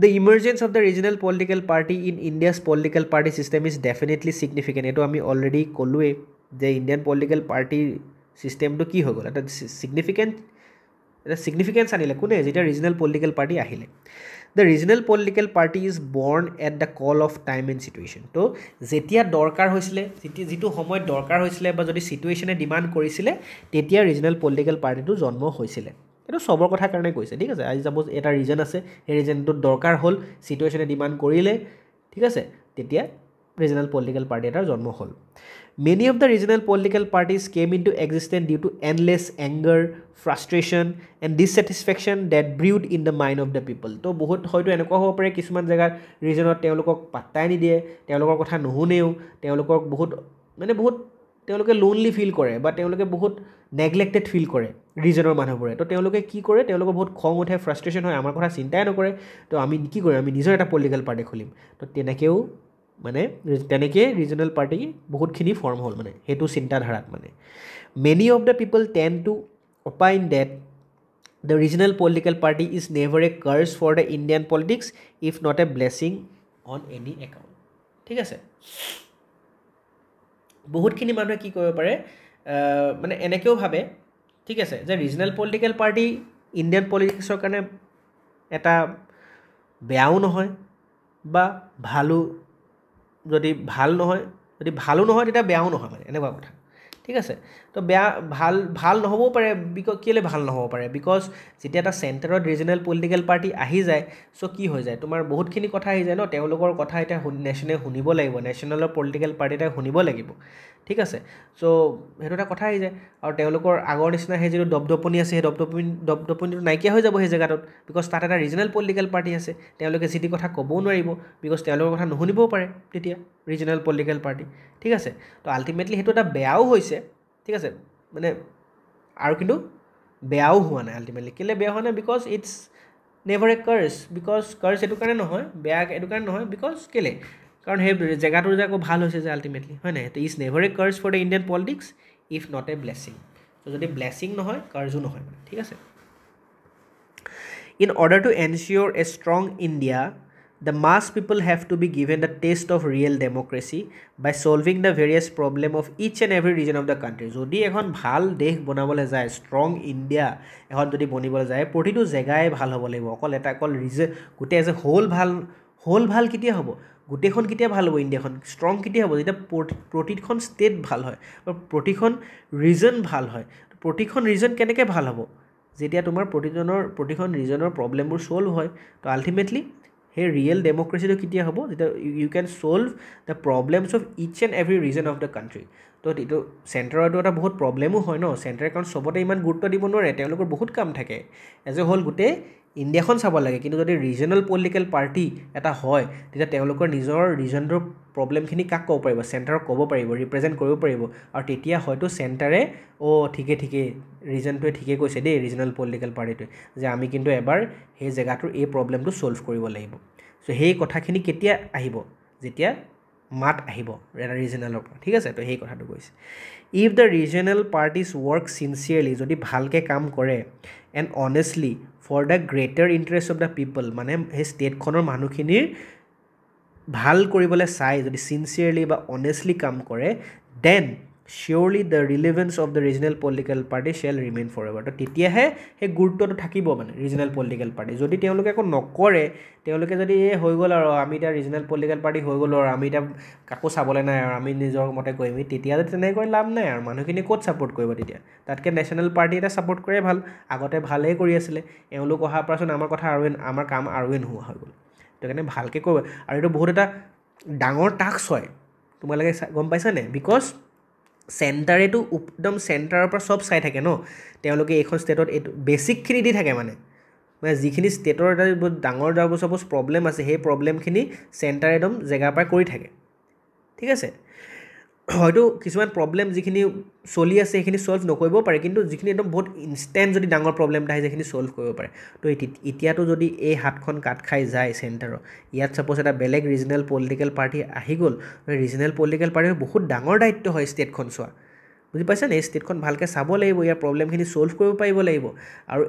the emergence of the regional political party in India's political party system is definitely significant এইটো আমি অলৰেডি ক'লোৱেই যে ইণ্ডিয়ান পলিটিকেল পাৰ্টি ছিষ্টেমটো কি হৈ গ'ল এটা ছিগনিফিকেণ্ট এটা ছিগনিফিকেঞ্চ আনিলে কোনে যেতিয়া ৰিজনেল পলিটিকেল পাৰ্টি আহিলে the regional political party is born at the call of time and situation তো যেতিয়া দৰকাৰ হৈছিলে যিটো সময়ত দৰকাৰ হৈছিলে বা যদি ছিটুৱেশ্যনে ডিমাণ্ড কৰিছিলে তেতিয়া ৰিজনেল পলিটিকেল পাৰ্টিটো জন্ম হৈছিলে এইটো চবৰ কথাৰ কাৰণে কৈছে ঠিক আছে আজি চাপ'জ এটা ৰিজন আছে সেই ৰিজনটোত দৰকাৰ হ'ল ছিটুৱেশ্যনে ডিমাণ্ড কৰিলে ঠিক আছে তেতিয়া ৰিজনেল পলিটিকেল পাৰ্টি এটাৰ জন্ম হ'ল Many of the regional political parties came into existence due to endless anger, frustration, and dissatisfaction that brewed in the mind of the people. তো বহুত হয়তো এনেকুৱা হ'ব পাৰে কিছুমান জেগাত ৰিজনত তেওঁলোকক পাত্তাই নিদিয়ে তেওঁলোকৰ কথা নুশুনেও তেওঁলোকক বহুত তেওঁলোকে লোনলি ফিল কৰে বা তেওঁলোকে বহুত নেগলেক্টেড ফিল কৰে ৰিজনৰ মানুহবোৰে তো তেওঁলোকে কি কৰে তেওঁলোকৰ বহুত খং উঠে ফ্ৰাষ্ট্ৰেশ্যন হয় আমাৰ কথা চিন্তাই নকৰে তো আমি কি কৰিম আমি নিজৰ এটা পলিটিকেল পাৰ্টি খুলিম তো তেনেকৈও মানে তেনেকৈ ৰিজনেল পাৰ্টি বহুতখিনি ফৰ্ম হ'ল মানে সেইটো চিন্তাধাৰাত মানে many of the people tend to opine that the regional political party is never a curse for the Indian politics if not a blessing on any account ঠিক আছে বহুতখিনি মানুহে কি কৰিব পাৰে মানে এনেকৈও ভাবে ঠিক আছে যে ৰিজনেল পলিটিকেল পাৰ্টি ইণ্ডিয়ান পলিটিক্সৰ কাৰণে এটা বেয়াও নহয় বা ভালো যদি ভালো নহয় তেতিয়া বেয়াও নহয় মানে এনেকুৱা কথা ঠিক আছে তো ভাল নহ'বও পাৰে কেলৈ ভাল নহ'ব পাৰে বিকজ যেতিয়া এটা চেণ্টাৰত ৰিজনেল পলিটিকেল পাৰ্টি আহি যায় চ' কি হৈ যায় তোমাৰ বহুতখিনি কথা আহি যায় ন তেওঁলোকৰ কথা এতিয়া নেশ্যনে শুনিব লাগিব নেশ্যনেলৰ পলিটিকেল পাৰ্টি এটাই শুনিব লাগিব ঠিক আছে চ' সেইটো এটা কথা আহি যায় আৰু তেওঁলোকৰ আগৰ নিচিনা সেই যিটো দপদপনি আছে সেই দপদপনিটো নাইকিয়া হৈ যাব সেই জেগাটোত বিকজ তাত এটা ৰিজনেল পলিটিকেল পাৰ্টি আছে তেওঁলোকে যি টি কথা ক'বও নোৱাৰিব বিকজ তেওঁলোকৰ কথা নুশুনিবও পাৰে তেতিয়া ৰিজনেল পলিটিকেল পাৰ্টি ঠিক আছে তো আল্টিমেটলি সেইটো এটা বেয়াও হৈছে ঠিক আছে মানে আৰু কিন্তু বেয়াও হোৱা নাই আল্টিমেটলি কেলৈ বেয়া হোৱা নাই because it's never a curse because curse এইটো কাৰণে নহয় বেয়া এইটো কাৰণে নহয় বিকজ কেলৈ কাৰণ সেই জেগাটোৰ যে আকৌ ভাল হৈছে যে আল্টিমেটলি হয় নাই তো is never a curse for the Indian politics if not a blessing তো যদি ব্লেছিং নহয় কাৰ্জো নহয় মানে ঠিক আছে in order to ensure a strong India the mass people have to be given the taste of real democracy by solving the various problem of each and every region of the country যদি এখন ভাল দেশ বনাবলৈ যায় strong India এখন যদি বনিবলৈ যায় প্ৰতিটো জেগাই ভাল হ'ব লাগিব অকল গোটেই এজ এ হোল ভাল কেতিয়া হ'ব গোটেইখন কেতিয়া ভাল হ'ব ইণ্ডিয়াখন ষ্ট্ৰং কেতিয়া হ'ব যেতিয়া প্ৰতিখন ষ্টেট ভাল হয় বা প্ৰতিখন ৰিজন ভাল হয় প্ৰতিখন ৰিজন কেনেকৈ ভাল হ'ব যেতিয়া তোমাৰ প্ৰতিখন ৰিজনৰ প্ৰব্লেমবোৰ ছল্ভ হয় তো আল্টিমেটলি সেই ৰিয়েল ডেমক্ৰেচিটো কেতিয়া হ'ব যেতিয়া you can solve the problems of each and every region of the country তো এইটো চেণ্টাৰতো এটা বহুত প্ৰব্লেমো হয় ন চেণ্টাৰে কাৰণ চবতে ইমান গুৰুত্ব দিব নোৱাৰে তেওঁলোকৰ বহুত কাম থাকে এজ এ হ'ল গোটেই ইণ্ডিয়াখন চাব লাগে কিন্তু যদি ৰিজনেল পলিটিকেল পাৰ্টি এটা হয় তেতিয়া তেওঁলোকৰ নিজৰ ৰিজনটোৰ প্ৰব্লেমখিনি কাক ক'ব পাৰিব চেণ্টাৰক ক'ব পাৰিব ৰিপ্ৰেজেণ্ট কৰিব পাৰিব আৰু তেতিয়া হয়তো চেণ্টাৰে ঠিকেই ৰিজনটোৱে ঠিকেই কৈছে দেই ৰিজনেল পলিটিকেল পাৰ্টিটোৱে যে আমি কিন্তু এবাৰ সেই জেগাটোৰ এই প্ৰব্লেমটো ছল্ভ কৰিব লাগিব চ' সেই কথাখিনি কেতিয়া আহিব যেতিয়া মাত আহিব এটা ৰিজনেলৰ পৰা ঠিক আছে তো সেই কথাটো কৈছে if the regional parties work sincerely যদি ভালকৈ কাম কৰে and honestly for the greater interest of the people মানে সেই ষ্টেটখনৰ মানুহখিনিৰ ভাল কৰিবলৈ চাই যদি চিনচিয়াৰলি বা অনেষ্টলি কাম কৰে then sincerely the relevance of the regional political party shall remain forever তো তেতিয়াহে সেই গুৰুত্বটো থাকিব মানে ৰিজনেল পলিটিকেল পাৰ্টি যদি তেওঁলোকে একো নকৰে তেওঁলোকে যদি হৈ গ'ল আৰু আমি এতিয়া ৰিজনেল পলিটিকেল পাৰ্টি হৈ গ'লো আৰু আমি এতিয়া কাকো চাবলৈ নাই আৰু আমি নিজৰ মতে কৰিম তেতিয়াহ'লে তেনেকৈ লাভ নাই আৰু মানুহখিনি ক'ত ছাপোৰ্ট কৰিব তেতিয়া তাতকৈ নেশ্যনেল পাৰ্টি এটা ছাপোৰ্ট কৰে ভাল আগতে ভালেই কৰি আছিলে এওঁলোক অহাৰ পাছত আমাৰ কাম আৰুৱে নোহোৱা হৈ গ'ল সেইটো কাৰণে ভালকৈ কৰিব আৰু এইটো বহুত এটা ডাঙৰ টাস্ক হয় তোমালোকে গম পাইছানে বিকজ চেণ্টাৰেতো একদম চেণ্টাৰৰ পৰা চব চাই থাকে ন তেওঁলোকে এইখন ষ্টেটত এইটো বেছিকখিনি দি থাকে মানে যিখিনি ষ্টেটৰ এটা বহুত ডাঙৰ চাপ'জ প্ৰব্লেম আছে সেই প্ৰব্লেমখিনি চেণ্টাৰে একদম জেগাৰ পৰা কৰি থাকে ঠিক আছে হয়তো কিছুমান প্ৰব্লেম যিখিনি চলি আছে সেইখিনি ছল্ভ নকৰিবও পাৰে কিন্তু যিখিনি একদম বহুত ইনষ্টেণ্ট যদি ডাঙৰ প্ৰব্লেম এটা আহে সেইখিনি ছল্ভ কৰিব পাৰে তো এতিয়াতো যদি এই হাতখন কাট খাই যায় চেণ্টাৰৰ ইয়াত ছাপ'জ এটা বেলেগ ৰিজনেল পলিটিকেল পাৰ্টি আহি গ'ল ৰিজনেল পলিটিকেল পাৰ্টিৰ বহুত ডাঙৰ দায়িত্ব হয় ষ্টেটখন চোৱা বুজি পাইছেনে এই ষ্টেটখন ভালকৈ চাব লাগিব ইয়াৰ প্ৰব্লেমখিনি ছল্ভ কৰিব পাৰিব লাগিব আৰু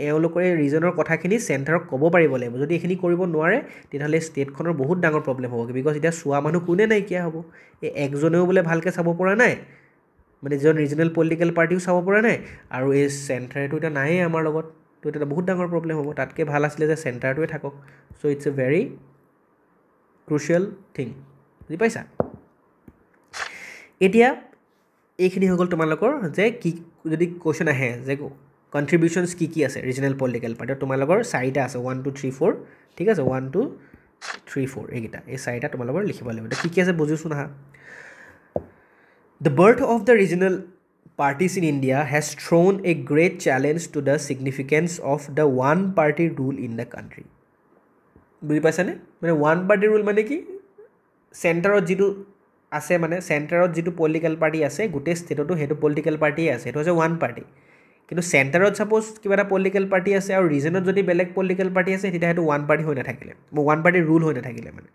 এওঁলোকৰ এই ৰিজনৰ কথাখিনি চেণ্টাৰক ক'ব পাৰিব লাগিব যদি এইখিনি কৰিব নোৱাৰে তেতিয়াহ'লে ষ্টেটখনৰ বহুত ডাঙৰ প্ৰব্লেম হ'ব বিকজ এতিয়া চোৱা মানুহ কোনে নাইকিয়া হ'ব এই একজনেও বোলে ভালকৈ চাব পৰা নাই মানে যিজন ৰিজনেল পলিটিকেল পাৰ্টিও চাব পৰা নাই আৰু এই চেণ্টাৰেতো এতিয়া নায়েই আমাৰ লগত তো এটা বহুত ডাঙৰ প্ৰব্লেম হ'ব তাতকৈ ভাল আছিলে যে চেণ্টাৰটোৱে থাকক so' it's a very crucial thing বুজি পাইছা এতিয়া এইখিনি হৈ গ'ল তোমালোকৰ যে কি যদি কুৱেশ্যন আহে যে কণ্ট্ৰিবিউশ্যনছ কি আছে ৰিজনেল পলিটিকেল পাৰ্টিৰ তোমালোকৰ চাৰিটা আছে 1 2 3 4 ঠিক আছে 1 2 3 4 এইকেইটা এই চাৰিটা তোমালোকৰ লিখিব লাগিব এতিয়া কি আছে বুজিছোঁ না The birth of the regional parties in India has thrown a great challenge to the significance of the one party rule in the country. বুজি পাইছানে মানে ওৱান পাৰ্টি ৰুল মানে কি চেণ্টাৰত যিটো আছে মানে চেণ্টাৰত যিটো পলিটিকেল পাৰ্টি আছে গোটেই ষ্টেটতো সেইটো পলিটিকেল পাৰ্টিয়ে আছে সেইটো হৈছে ওৱান পাৰ্টি কিন্তু চেণ্টাৰত ছাপ'জ কিবা এটা পলিটিকেল পাৰ্টি আছে আৰু ৰিজনত যদি বেলেগ পলিটিকেল পাৰ্টি আছে তেতিয়া সেইটো ওৱান পাৰ্টি হৈ নাথাকিলে ওৱান পাৰ্টিৰ ৰুল হৈ নাথাকিলে মানে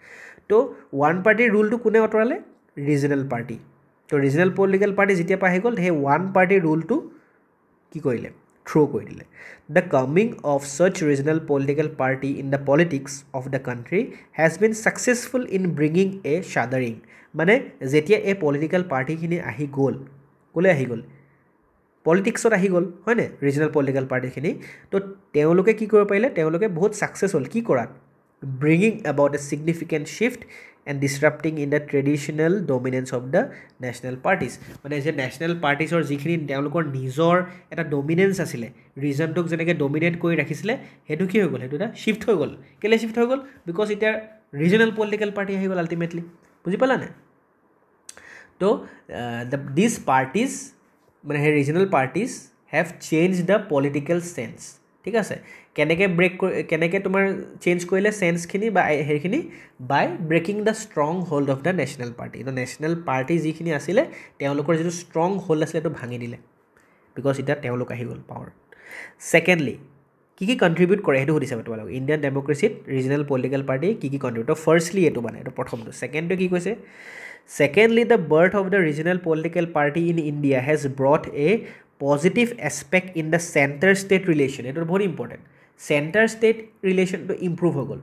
তো ওৱান পাৰ্টিৰ ৰুলটো কোনে আঁতৰালে ৰিজনেল পাৰ্টি তো ৰিজনেল পলিটিকেল পাৰ্টি যেতিয়া পৰা আহি গ'ল সেই ওৱান পাৰ্টিৰ ৰুলটো কি কৰিলে থ্ৰ' কৰি দিলে the coming of such regional political party in the politics of the country has been successful in bringing a shuddering মানে যেতিয়া এই পলিটিকেল পাৰ্টিখিনি আহি গ'ল ক'লৈ আহি গ'ল পলিটিক্সত আহি গ'ল হয়নে ৰিজনেল পলিটিকেল পাৰ্টিখিনি তো তেওঁলোকে কি কৰিব পাৰিলে তেওঁলোকে বহুত ছাকচেছ হ'ল কি কৰাত bringing about a significant shift and disrupting in the traditional dominance of the national parties মানে যে নেশ্যনেল পাৰ্টিজৰ যিখিনি তেওঁলোকৰ নিজৰ এটা ডমিনেঞ্চ আছিলে ৰিজনটোক যেনেকৈ ডমিনেট কৰি ৰাখিছিলে সেইটো কি হৈ গ'ল সেইটো এটা শ্বিফ্ট হৈ গ'ল কেলৈ শ্বিফ্ট হৈ গ'ল বিকজ এতিয়া ৰিজনেল পলিটিকেল পাৰ্টি আহি গ'ল আল্টিমেটলি বুজি পালানে তো দিছ পাৰ্টিজ মানে সেই regional parties have change the political change ঠিক আছে কেনেকৈ কেনেকৈ তোমাৰ চেঞ্জ কৰিলে চেঞ্চখিনি বা সেইখিনি by breaking the strong hold of the national party তো নেশ্যনেল পাৰ্টি যিখিনি আছিলে তেওঁলোকৰ যিটো ষ্ট্ৰং হোল্ড আছিলে সেইটো ভাঙি দিলে বিকজ এতিয়া তেওঁলোক আহি গ'ল পাৱাৰত ছেকেণ্ডলি কি কণ্ট্ৰিবিউট কৰে সেইটো সুধিছে তোমালোক Indian democratic regional political party কি কণ্ট্ৰিবিউট তো ফাৰ্ষ্টলি এইটো মানে এইটো প্ৰথমটো ছেকেণ্ডটো কি কৈছে secondly the birth of the regional political party in India has brought A positive aspect in the centre state relation এইটো বহুত ইম্পৰ্টেণ্ট চেণ্টাৰ ষ্টেট ৰিলেশ্যনটো ইম্প্ৰুভ হৈ গ'ল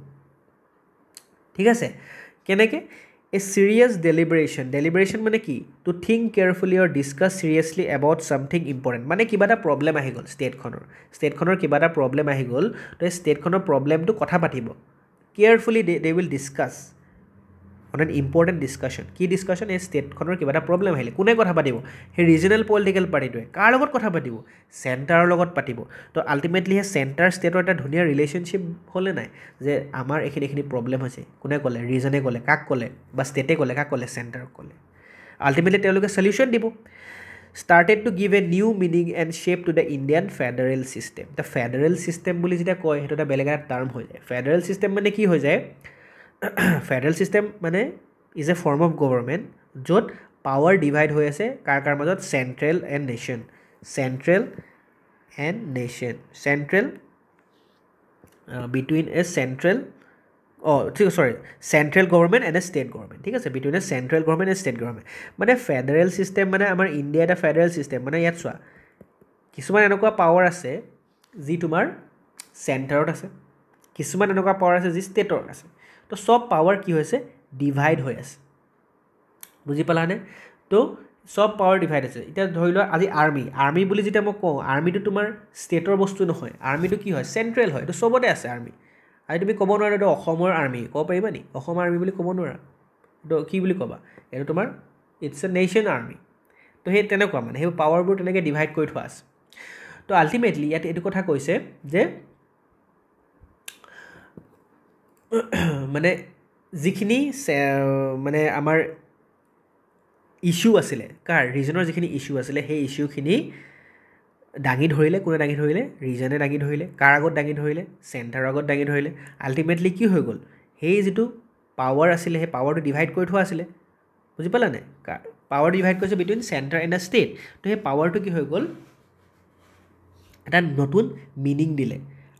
ঠিক আছে কেনেকৈ এ ছিৰিয়াছ ডেলিব্ৰেশ্যন মানে কি to think carefully or discuss seriously about something important মানে কিবা এটা প্ৰব্লেম আহি গ'ল ষ্টেটখনৰ কিবা এটা প্ৰব্লেম আহি গ'ল তো এই ষ্টেটখনৰ প্ৰব্লেমটো কথা পাতিব carefully they will discuss on an important discussion কি ডিছকাশ্যন এই ষ্টেটখনৰ কিবা এটা প্ৰব্লেম আহিলে কোনে কথা পাতিব সেই ৰিজনেল পলিটিকেল পাৰ্টিটোৱে কাৰ লগত কথা পাতিব চেণ্টাৰৰ লগত পাতিব তো আল্টিমেটলি সেই চেণ্টাৰ ষ্টেটৰ এটা ধুনীয়া ৰিলেশ্যনশ্বিপ হ'লে নাই যে আমাৰ এইখিনি প্ৰব্লেম হৈছে কোনে ক'লে ৰিজনে ক'লে কাক ক'লে বা ষ্টেটে ক'লে কাক ক'লে চেণ্টাৰক ক'লে আল্টিমেটলি তেওঁলোকে চলিউশ্যন দিব started to give a new meaning and shape to the Indian federal system the federal system বুলি যেতিয়া কয় সেইটো এটা বেলেগ এটা টাৰ্ম হৈ যায় federal system মানে কি হৈ যায় ফেডাৰেল চিষ্টেম মানে is a form of government য'ত পাৱাৰ ডিভাইড হৈ আছে কাৰ মাজত central and nation between A central central government and a state government ঠিক আছে between A central government and state government মানে ফেডাৰেল চিষ্টেম মানে আমাৰ ইণ্ডিয়া এটা ফেডাৰেল চিষ্টেম মানে ইয়াত চোৱা কিছুমান এনেকুৱা পাৱাৰ আছে যি তোমাৰ চেণ্টাৰত আছে কিছুমান এনেকুৱা পাৱাৰ আছে যি ষ্টেটৰ আছে তো সব পাৱাৰ কি হৈছে ডিভাইড হৈ আছে বুজি পালানে তো সব পাৱাৰ ডিভাইড আছে এতিয়া ধৰি লোৱা আজি আৰ্মি বুলি যেতিয়া মই কওঁ আৰ্মিটো তোমাৰ ষ্টেটৰ বস্তু নহয় আৰ্মিটো কি হয় চেণ্ট্ৰেল হয় এইটো চবতে আছে আৰ্মি আজি তুমি ক'ব নোৱাৰা এইটো অসমৰ আৰ্মি ক'ব পাৰিবা নি অসমৰ আৰ্মি বুলি ক'ব নোৱাৰা এইটো কি বুলি ক'বা এইটো তোমাৰ ইটছ এ নেশ্যন আৰ্মি তো সেই তেনেকুৱা মানে সেই পাৱাৰবোৰ তেনেকৈ ডিভাইড কৰি থোৱা আছে তো আল্টিমেটলি ইয়াত এইটো কথা কৈছে যে মানে যিখিনি মানে আমাৰ ইছ্যু আছিলে কাৰ ৰিজনৰ যিখিনি ইছ্যু আছিলে সেই ইছ্যুখিনি দাঙি ধৰিলে কোনে দাঙি ধৰিলে ৰিজনে দাঙি ধৰিলে কাৰ আগত দাঙি ধৰিলে চেণ্টাৰৰ আগত দাঙি ধৰিলে আল্টিমেটলি কি হৈ গ'ল সেই যিটো পাৱাৰ আছিলে সেই পাৱাৰটো ডিভাইড কৰি থোৱা আছিলে বুজি পালানে পাৱাৰ ডিভাইড কৰিছে between centre and the state তো সেই পাৱাৰটো কি হৈ গ'ল এটা নতুন মিনিং দিলে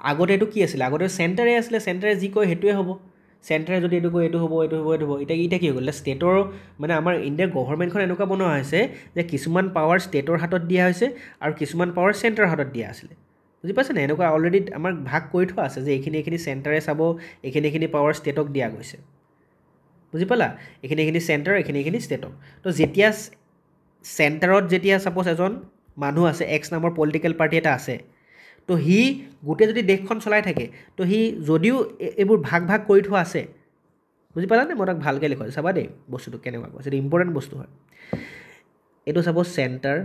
আগতে এইটো কি আছিলে আগতে চেণ্টাৰে আছিলে চেণ্টাৰে যি কয় সেইটোৱে হ'ব চেণ্টাৰে যদি এইটো কয় এইটো হ'ব এতিয়া কি হৈ গ'ল ষ্টেটৰ মানে আমাৰ ইণ্ডিয়াৰ গভৰ্ণমেণ্টখন এনেকুৱা বনোৱা হৈছে যে কিছুমান পাৱাৰ ষ্টেটৰ হাতত দিয়া হৈছে আৰু কিছুমান পাৱাৰ চেণ্টাৰৰ হাতত দিয়া আছিলে বুজি পাইছেনে এনেকুৱা অলৰেডি আমাক ভাগ কৰি থোৱা আছে যে এইখিনি চেণ্টাৰে চাব এইখিনি পাৱাৰ ষ্টেটক দিয়া গৈছে বুজি পালা এইখিনি চেণ্টাৰ এইখিনি ষ্টেটক তো যেতিয়া চেণ্টাৰত যেতিয়া ছাপ'জ এজন মানুহ আছে এক্স নামৰ পলিটিকেল পাৰ্টি এটা আছে তো সি গোটেই যদি দেশখন চলাই থাকে তো সি যদিও এইবোৰ ভাগ ভাগ কৰি থোৱা আছে বুজি পালানে মই তাক ভালকৈ লিখোঁ চাবা দেই বস্তুটো কেনেকুৱা কৈছে এইটো ইম্পৰ্টেণ্ট বস্তু হয় এইটো চাব চেণ্টাৰ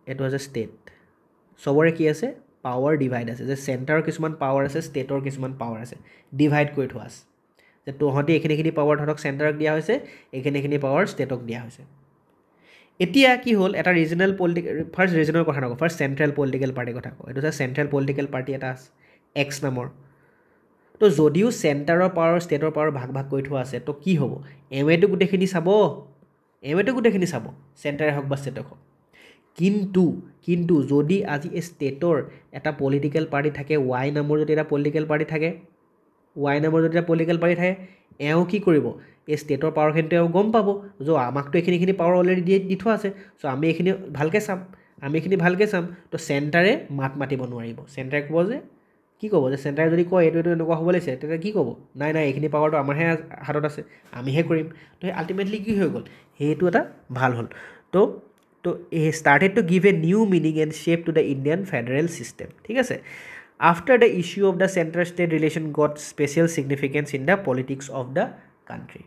এইটো আছে ষ্টেট চবৰে কি আছে পাৱাৰ ডিভাইড আছে যে চেণ্টাৰৰ কিছুমান পাৱাৰ আছে ষ্টেটৰ কিছুমান পাৱাৰ আছে ডিভাইড কৰি থোৱা আছে যে তহঁতি এইখিনি পাৱাৰ তহঁতক চেণ্টাৰক দিয়া হৈছে এইখিনি পাৱাৰ ষ্টেটক দিয়া হৈছে এতিয়া কি হ'ল এটা ৰিজনেল পলিটিকেল ফাৰ্ষ্ট ৰিজনেল কথা নকওঁ ফাৰ্ষ্ট চেণ্ট্ৰেল পলিটিকেল পাৰ্টিৰ কথা কওঁ এইটো হৈছে চেণ্ট্ৰেল পলিটিকেল পাৰ্টি এটা আছে এক্স নামৰ তো যদিও চেণ্টাৰৰ পাৱাৰ ষ্টেটৰ পাৱাৰ ভাগ ভাগ কৰি থোৱা আছে তো কি হ'ব এম এটো গোটেইখিনি চাব চেণ্টাৰে হওক বা ষ্টেটক হওক কিন্তু যদি আজি এই ষ্টেটৰ এটা পলিটিকেল পাৰ্টি থাকে ৱাই নামৰ যদি এটা পলিটিকেল পাৰ্টি থাকে এওঁ কি কৰিব এই ষ্টেটৰ পাৱাৰখিনিটো এওঁ গম পাব যে আমাকতো এইখিনি পাৱাৰ অলৰেডি দি থোৱা আছে চ' আমি এইখিনি ভালকৈ চাম তো চেণ্টাৰে মাত মাতিব নোৱাৰিব চেণ্টাৰে ক'ব যে কি ক'ব যে চেণ্টাৰে যদি কয় এইটো এনেকুৱা হ'ব লাগিছে তেতিয়া কি ক'ব নাই এইখিনি পাৱাৰটো আমাৰহে হাতত আছে আমিহে কৰিম তো আল্টিমেটলি কি হৈ গ'ল সেইটো এটা ভাল হ'ল তো started to give a new meaning and shape to the Indian federal system ঠিক আছে after the issue of the center state relation got special significance in the politics of the country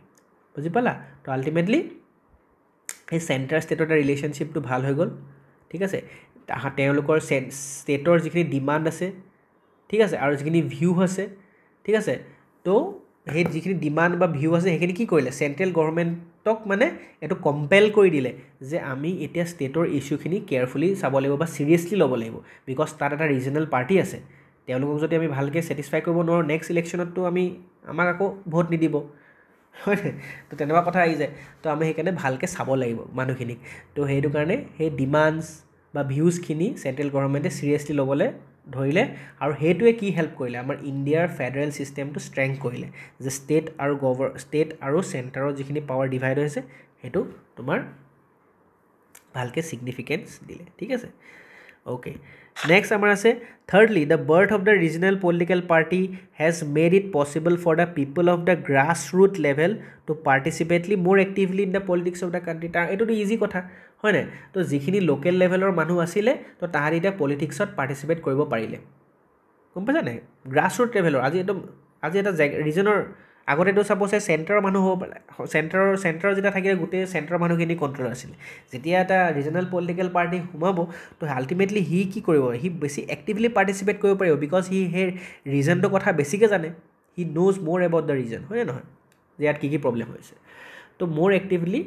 বুজি পালা তো আল্টিমেটলি এই centre ষ্টেটৰ এটা ৰিলেশ্যনশ্বিপটো ভাল হৈ গ'ল ঠিক আছে তেওঁলোকৰ ষ্টেটৰ যিখিনি ডিমাণ্ড আছে ঠিক আছে আৰু যিখিনি ভিউ আছে ঠিক আছে তো সেই যিখিনি ডিমাণ্ড বা ভিউ আছে সেইখিনি কি কৰিলে চেণ্ট্ৰেল গভৰ্ণমেণ্টক মানে এইটো কম্পেল কৰি দিলে যে আমি এতিয়া ষ্টেটৰ ইছ্যুখিনি কেয়াৰফুলি চাব লাগিব বা চিৰিয়াছলি ল'ব লাগিব বিকজ তাত এটা ৰিজনেল পাৰ্টি আছে তেওঁলোকক যদি আমি ভালকৈ ছেটিছফাই কৰিব নোৱাৰোঁ নেক্সট ইলেকশ্যনততো আমাক আকৌ ভোট নিদিব হয়নে তো তেনেকুৱা কথা আহি যায় তো আমি সেইকাৰণে ভালকৈ চাব লাগিব মানুহখিনিক তো সেইটো কাৰণে সেই ডিমাণ্ডছ বা ভিউজখিনি চেণ্ট্ৰেল গভৰ্ণমেণ্টে চিৰিয়াছলি ল'বলৈ ধৰিলে আৰু সেইটোৱে কি হেল্প কৰিলে আমাৰ ইণ্ডিয়াৰ ফেডাৰেল ছিষ্টেমটো ষ্ট্ৰেংথ কৰিলে যে ষ্টেট আৰু চেণ্টাৰৰ যিখিনি পাৱাৰ ডিভাইড হৈছে সেইটো তোমাৰ ভালকৈ ছিগনিফিকেঞ্চ দিলে ঠিক আছে অ'কে নেক্সট আমাৰ আছে thirdly the birth of the regional political party has made it possible for the people of the grassroots level to participate more actively in the politics of the country এইটোতো easy কথা হয় নাই তো যিখিনি local লেভেলৰ মানুহ আছিলে তো তাহাঁতি এতিয়া পলিটিক্সত পাৰ্টিচিপেট কৰিব পাৰিলে গম পাইছা নাই গ্ৰাছৰুট লেভেলৰ আজি এটা ৰিজনৰ আগতেতো চাপ'জ চেণ্টাৰৰ মানুহ হ'ব চেণ্টাৰৰ যেতিয়া থাকিলে গোটেই চেণ্টাৰৰ মানুহখিনি কণ্ট্ৰল আছিলে যেতিয়া এটা ৰিজনেল পলিটিকেল পাৰ্টি সোমাব তো আল্টিমেটলি সি কি কৰিব সি বেছি এক্টিভলি পাৰ্টিচিপেট কৰিব পাৰিব বিকজ সি সেই ৰিজনটোৰ কথা বেছিকৈ জানে হি ন'জ মোৰ এবাউট দ্য ৰিজন হয়নে নহয় যে ইয়াত কি প্ৰব্লেম হৈছে তো মোৰ এক্টিভলি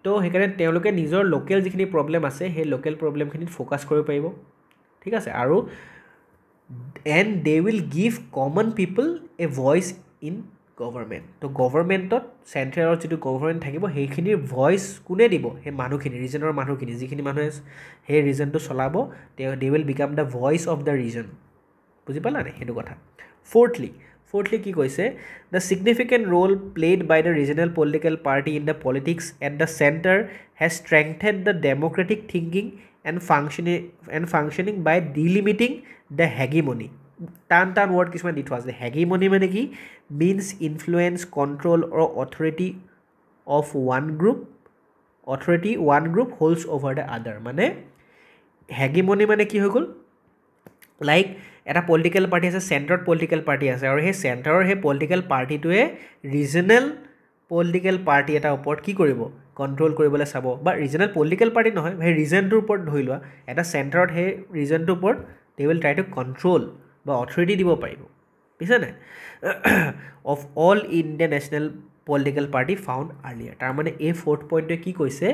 তো সেইকাৰণে তেওঁলোকে নিজৰ লোকেল যিখিনি প্ৰব্লেম আছে সেই লোকেল প্ৰব্লেমখিনিত ফ'কাছ কৰিব পাৰিব ঠিক আছে আৰু and they will give common people A voice in government তো গভৰ্ণমেণ্টত চেণ্ট্ৰেলৰ যিটো গভৰ্ণমেণ্ট থাকিব সেইখিনিৰ ভইচ কোনে দিব সেই মানুহখিনি ৰিজনৰ মানুহখিনি যিখিনি মানুহে সেই ৰিজনটো চলাব they will become the voice of the region বুজি পালা নে সেইটো কথা ফ'ৰ্থলি কি কৈছে the significant role played by the regional political party in the politics at the centre has strengthened the democratic thinking and functioning by delimiting the hegemony টান word কিছুমান দি থোৱা আছে হেগিমনি মানে কি means influence control or authority of one group holds over the other মানে হেগিমনি মানে কি হৈ গ'ল লাইক এটা পলিটিকেল পাৰ্টি আছে চেণ্টাৰত পলিটিকেল পাৰ্টি আছে আৰু সেই চেণ্টাৰৰ সেই পলিটিকেল পাৰ্টিটোৱে ৰিজনেল পলিটিকেল পাৰ্টি এটাৰ ওপৰত কি কৰিব কণ্ট্ৰল কৰিবলৈ চাব বা ৰিজনেল পলিটিকেল পাৰ্টি নহয় সেই ৰিজনটোৰ ওপৰত ধৰি লোৱা এটা চেণ্টাৰত সেই ৰিজনটোৰ ওপৰত দে উইল ট্ৰাই টু কণ্ট্ৰল বা অথৰিটি দিব পাৰিব বুজিছা নাই of all India national political party found earlier তাৰমানে এই ফ'ৰ্থ পইণ্টটোৱে কি কৈছে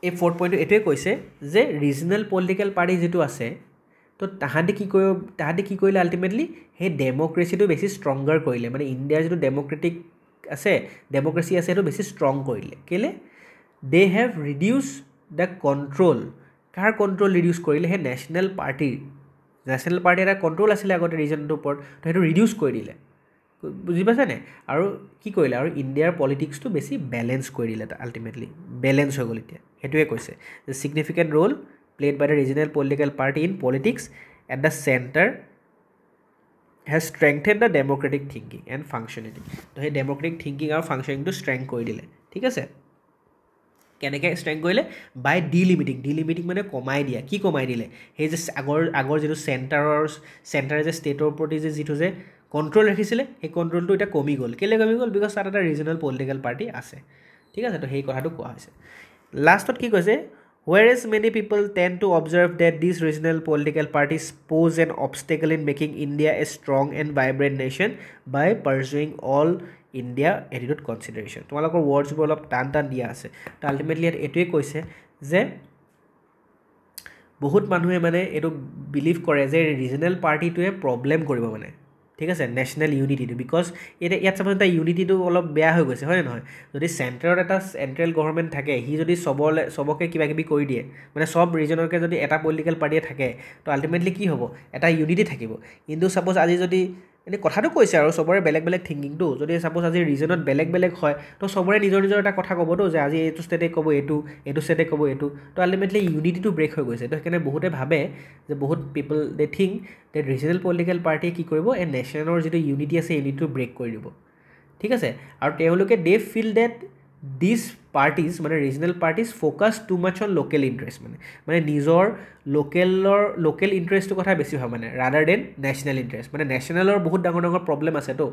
এই ফ'ৰ্থ পইণ্টটো এইটোৱে কৈছে যে ৰিজনেল পলিটিকেল পাৰ্টি যিটো আছে তো তাহাঁতি কি কৰিলে আল্টিমেটলি সেই ডেম'ক্ৰেচিটো বেছি ষ্ট্ৰংগাৰ কৰিলে মানে ইণ্ডিয়াৰ যিটো ডেম'ক্ৰেচি আছে সেইটো বেছি ষ্ট্ৰং কৰিলে কেলৈ they have reduce the control car control reduce কৰিলে সেই নেশ্যনেল পাৰ্টি এটা কণ্ট্ৰল আছিলে আগতে ৰিজনটোৰ ওপৰত তো সেইটো ৰিডিউচ কৰি দিলে বুজি পাইছা নাই আৰু কি কৰিলে আৰু ইণ্ডিয়াৰ পলিটিক্সটো বেছি বেলেঞ্চ কৰি দিলে আল্টিমেটলি বেলেঞ্চ হৈ গ'ল এতিয়া সেইটোৱে কৈছে যে significant role played by the regional political party in politics at the centre has strengthened the democratic thinking and functioning তো সেই ডেম'ক্ৰেটিক থিংকিং আৰু ফাংচনিংটো ষ্ট্ৰেংথ কৰি দিলে ঠিক আছে কেনেকৈ ষ্ট্ৰেংথ কৰিলে বাই ডিলিমিটিং মানে কমাই দিয়া কি কমাই দিলে সেই যে আগৰ যিটো চেণ্টাৰে যে ষ্টেটৰ প্ৰতি যিটো যে কণ্ট্ৰল ৰাখিছিলে সেই কণ্ট্ৰলটো এতিয়া কমি গ'ল কেলৈ কমি গ'ল বিকজ তাত এটা ৰিজনেল পলিটিকেল পাৰ্টি আছে ঠিক আছে তো সেই কথাটো কোৱা হৈছে লাষ্টত কি কৈছে whereas many people tend to observe that these regional political parties pose an obstacle in making India a strong and vibrant nation by pursuing all India attitude consideration তোমালোকৰ wordsবোৰ অলপ টান দিয়া আছে তো আল্টিমেটলি এটোৱে কৈছে যে বহুত মানুহে মানে এটো বিলিভ কৰে যে ৰিজনেল পাৰ্টিটোৱে প্ৰবলেম কৰিব মানে ঠিক আছে নেশ্যনেল ইউনিটিটো বিকজ ইয়াত চাপ'জ এটা ইউনিটিটো অলপ বেয়া হৈ গৈছে হয় নহয় যদি চেণ্টাৰত এটা চেণ্ট্ৰেল গভৰ্ণমেণ্ট থাকে সি যদি চবকে কিবা কিবি কৰি দিয়ে মানে সব ৰিজনৰকে যদি এটা পলিটিকেল পাৰ্টিয়ে থাকে তো আল্টিমেটলি কি হ'ব এটা ইউনিটি থাকিব কিন্তু চাপ'জ আজি যদি এনেই কথাটো কৈছে আৰু চবৰে বেলেগ থিংকিংটো যদি চাপ'জ আজি ৰিজনত বেলেগ হয় তো চবৰে নিজৰ এটা কথা ক'বতো যে আজি এইটো ষ্টেটে ক'ব এইটো ষ্টেটে ক'ব এইটো তো আল্টিমেটলি ইউনিটিটো ব্ৰেক হৈ গৈছে তো সেইকাৰণে বহুতে ভাবে যে বহুত people they think that regional political পাৰ্টিয়ে কি কৰিব এই নেশ্যনৰ যিটো ইউনিটি আছে ইউনিটিটো ব্ৰেক কৰি দিব ঠিক আছে আৰু তেওঁলোকে they feel that this parties মানে regional parties focus too much on local interest মানে নিজৰ লোকেল ইণ্টাৰেষ্টটোৰ কথা বেছি হয় মানে ৰাদাৰ দেন নেশ্যনেল ইণ্টাৰেষ্ট মানে নেশ্যনেলৰ বহুত ডাঙৰ প্ৰব্লেম আছেতো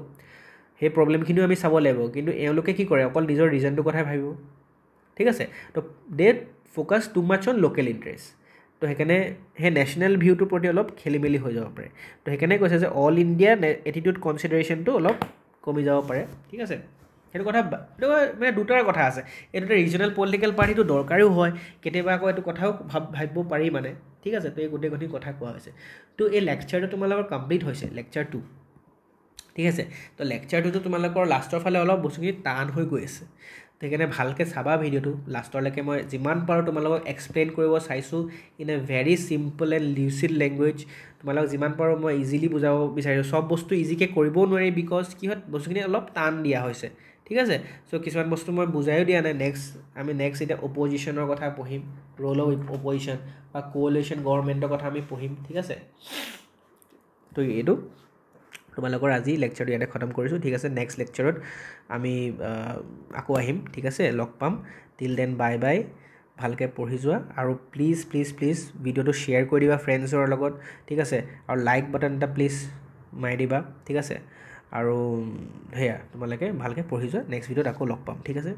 সেই প্ৰব্লেমখিনিও আমি চাব লাগিব কিন্তু এওঁলোকে কি কৰে অকল নিজৰ ৰিজনটোৰ কথাই ভাবিব ঠিক আছে তো they focus too much on local interest তো সেইকাৰণে সেই নেশ্যনেল ভিউটোৰ প্ৰতি অলপ খেলি মেলি হৈ যাব পাৰে তো সেইকাৰণে কৈছে যে অল ইণ্ডিয়া এটিটিউড কনচিডাৰেশ্যনটো অলপ কমি যাব পাৰে ঠিক আছে সেইটো কথা এইটো মানে দুটাৰ কথা আছে এইটো ৰিজনেল পলিটিকেল পাৰ্টিটো দৰকাৰীও হয় কেতিয়াবা আকৌ এইটো কথাও ভাবিব পাৰি মানে ঠিক আছে তো এই গোটেইখিনি কথা কোৱা হৈছে তো এই লেকচাৰটো তোমালোকৰ কমপ্লিট হৈছে লেকচাৰ 2 ঠিক আছে তো লেকচাৰ 2টো তোমালোকৰ লাষ্টৰ ফালে অলপ বস্তুখিনি টান হৈ গৈ আছে সেইকাৰণে ভালকৈ চাবা ভিডিঅ'টো লাষ্টলৈকে মই যিমান পাৰোঁ তোমালোকক এক্সপ্লেইন কৰিব চাইছোঁ in a very simple and lucid language তোমালোকক যিমান পাৰোঁ মই ইজিলি বুজাব বিচাৰিছোঁ সব বস্তু ইজিকৈ কৰিবও নোৱাৰি বিকজ কি হয় বস্তুখিনি অলপ টান দিয়া হৈছে ঠিক আছে চ' কিছুমান বস্তু মই বুজায়ো দিয়া নাই আমি নেক্সট এতিয়া অপজিশ্যনৰ কথা পঢ়িম ৰোল অফ অপজিশ্যন বা কোঅলিশ্যন গভৰ্ণমেণ্টৰ কথা আমি পঢ়িম ঠিক আছে তো এইটো তোমালোকৰ আজি লেকচাৰটো ইয়াতে খতম কৰিছোঁ ঠিক আছে নেক্সট লেকচাৰত আমি আকৌ আহিম ঠিক আছে লগ পাম টিল দেন বাই ভালকৈ পঢ়ি যোৱা আৰু প্লিজ ভিডিঅ'টো শ্বেয়াৰ কৰি দিবা ফ্ৰেণ্ডছৰ লগত ঠিক আছে আৰু লাইক বাটন এটা প্লিজ মাৰি দিবা ঠিক আছে আৰু সেয়া তোমালোকে ভালকৈ পঢ়ি যোৱা নেক্সট ভিডিঅ'ত আকৌ লগ পাম ঠিক আছে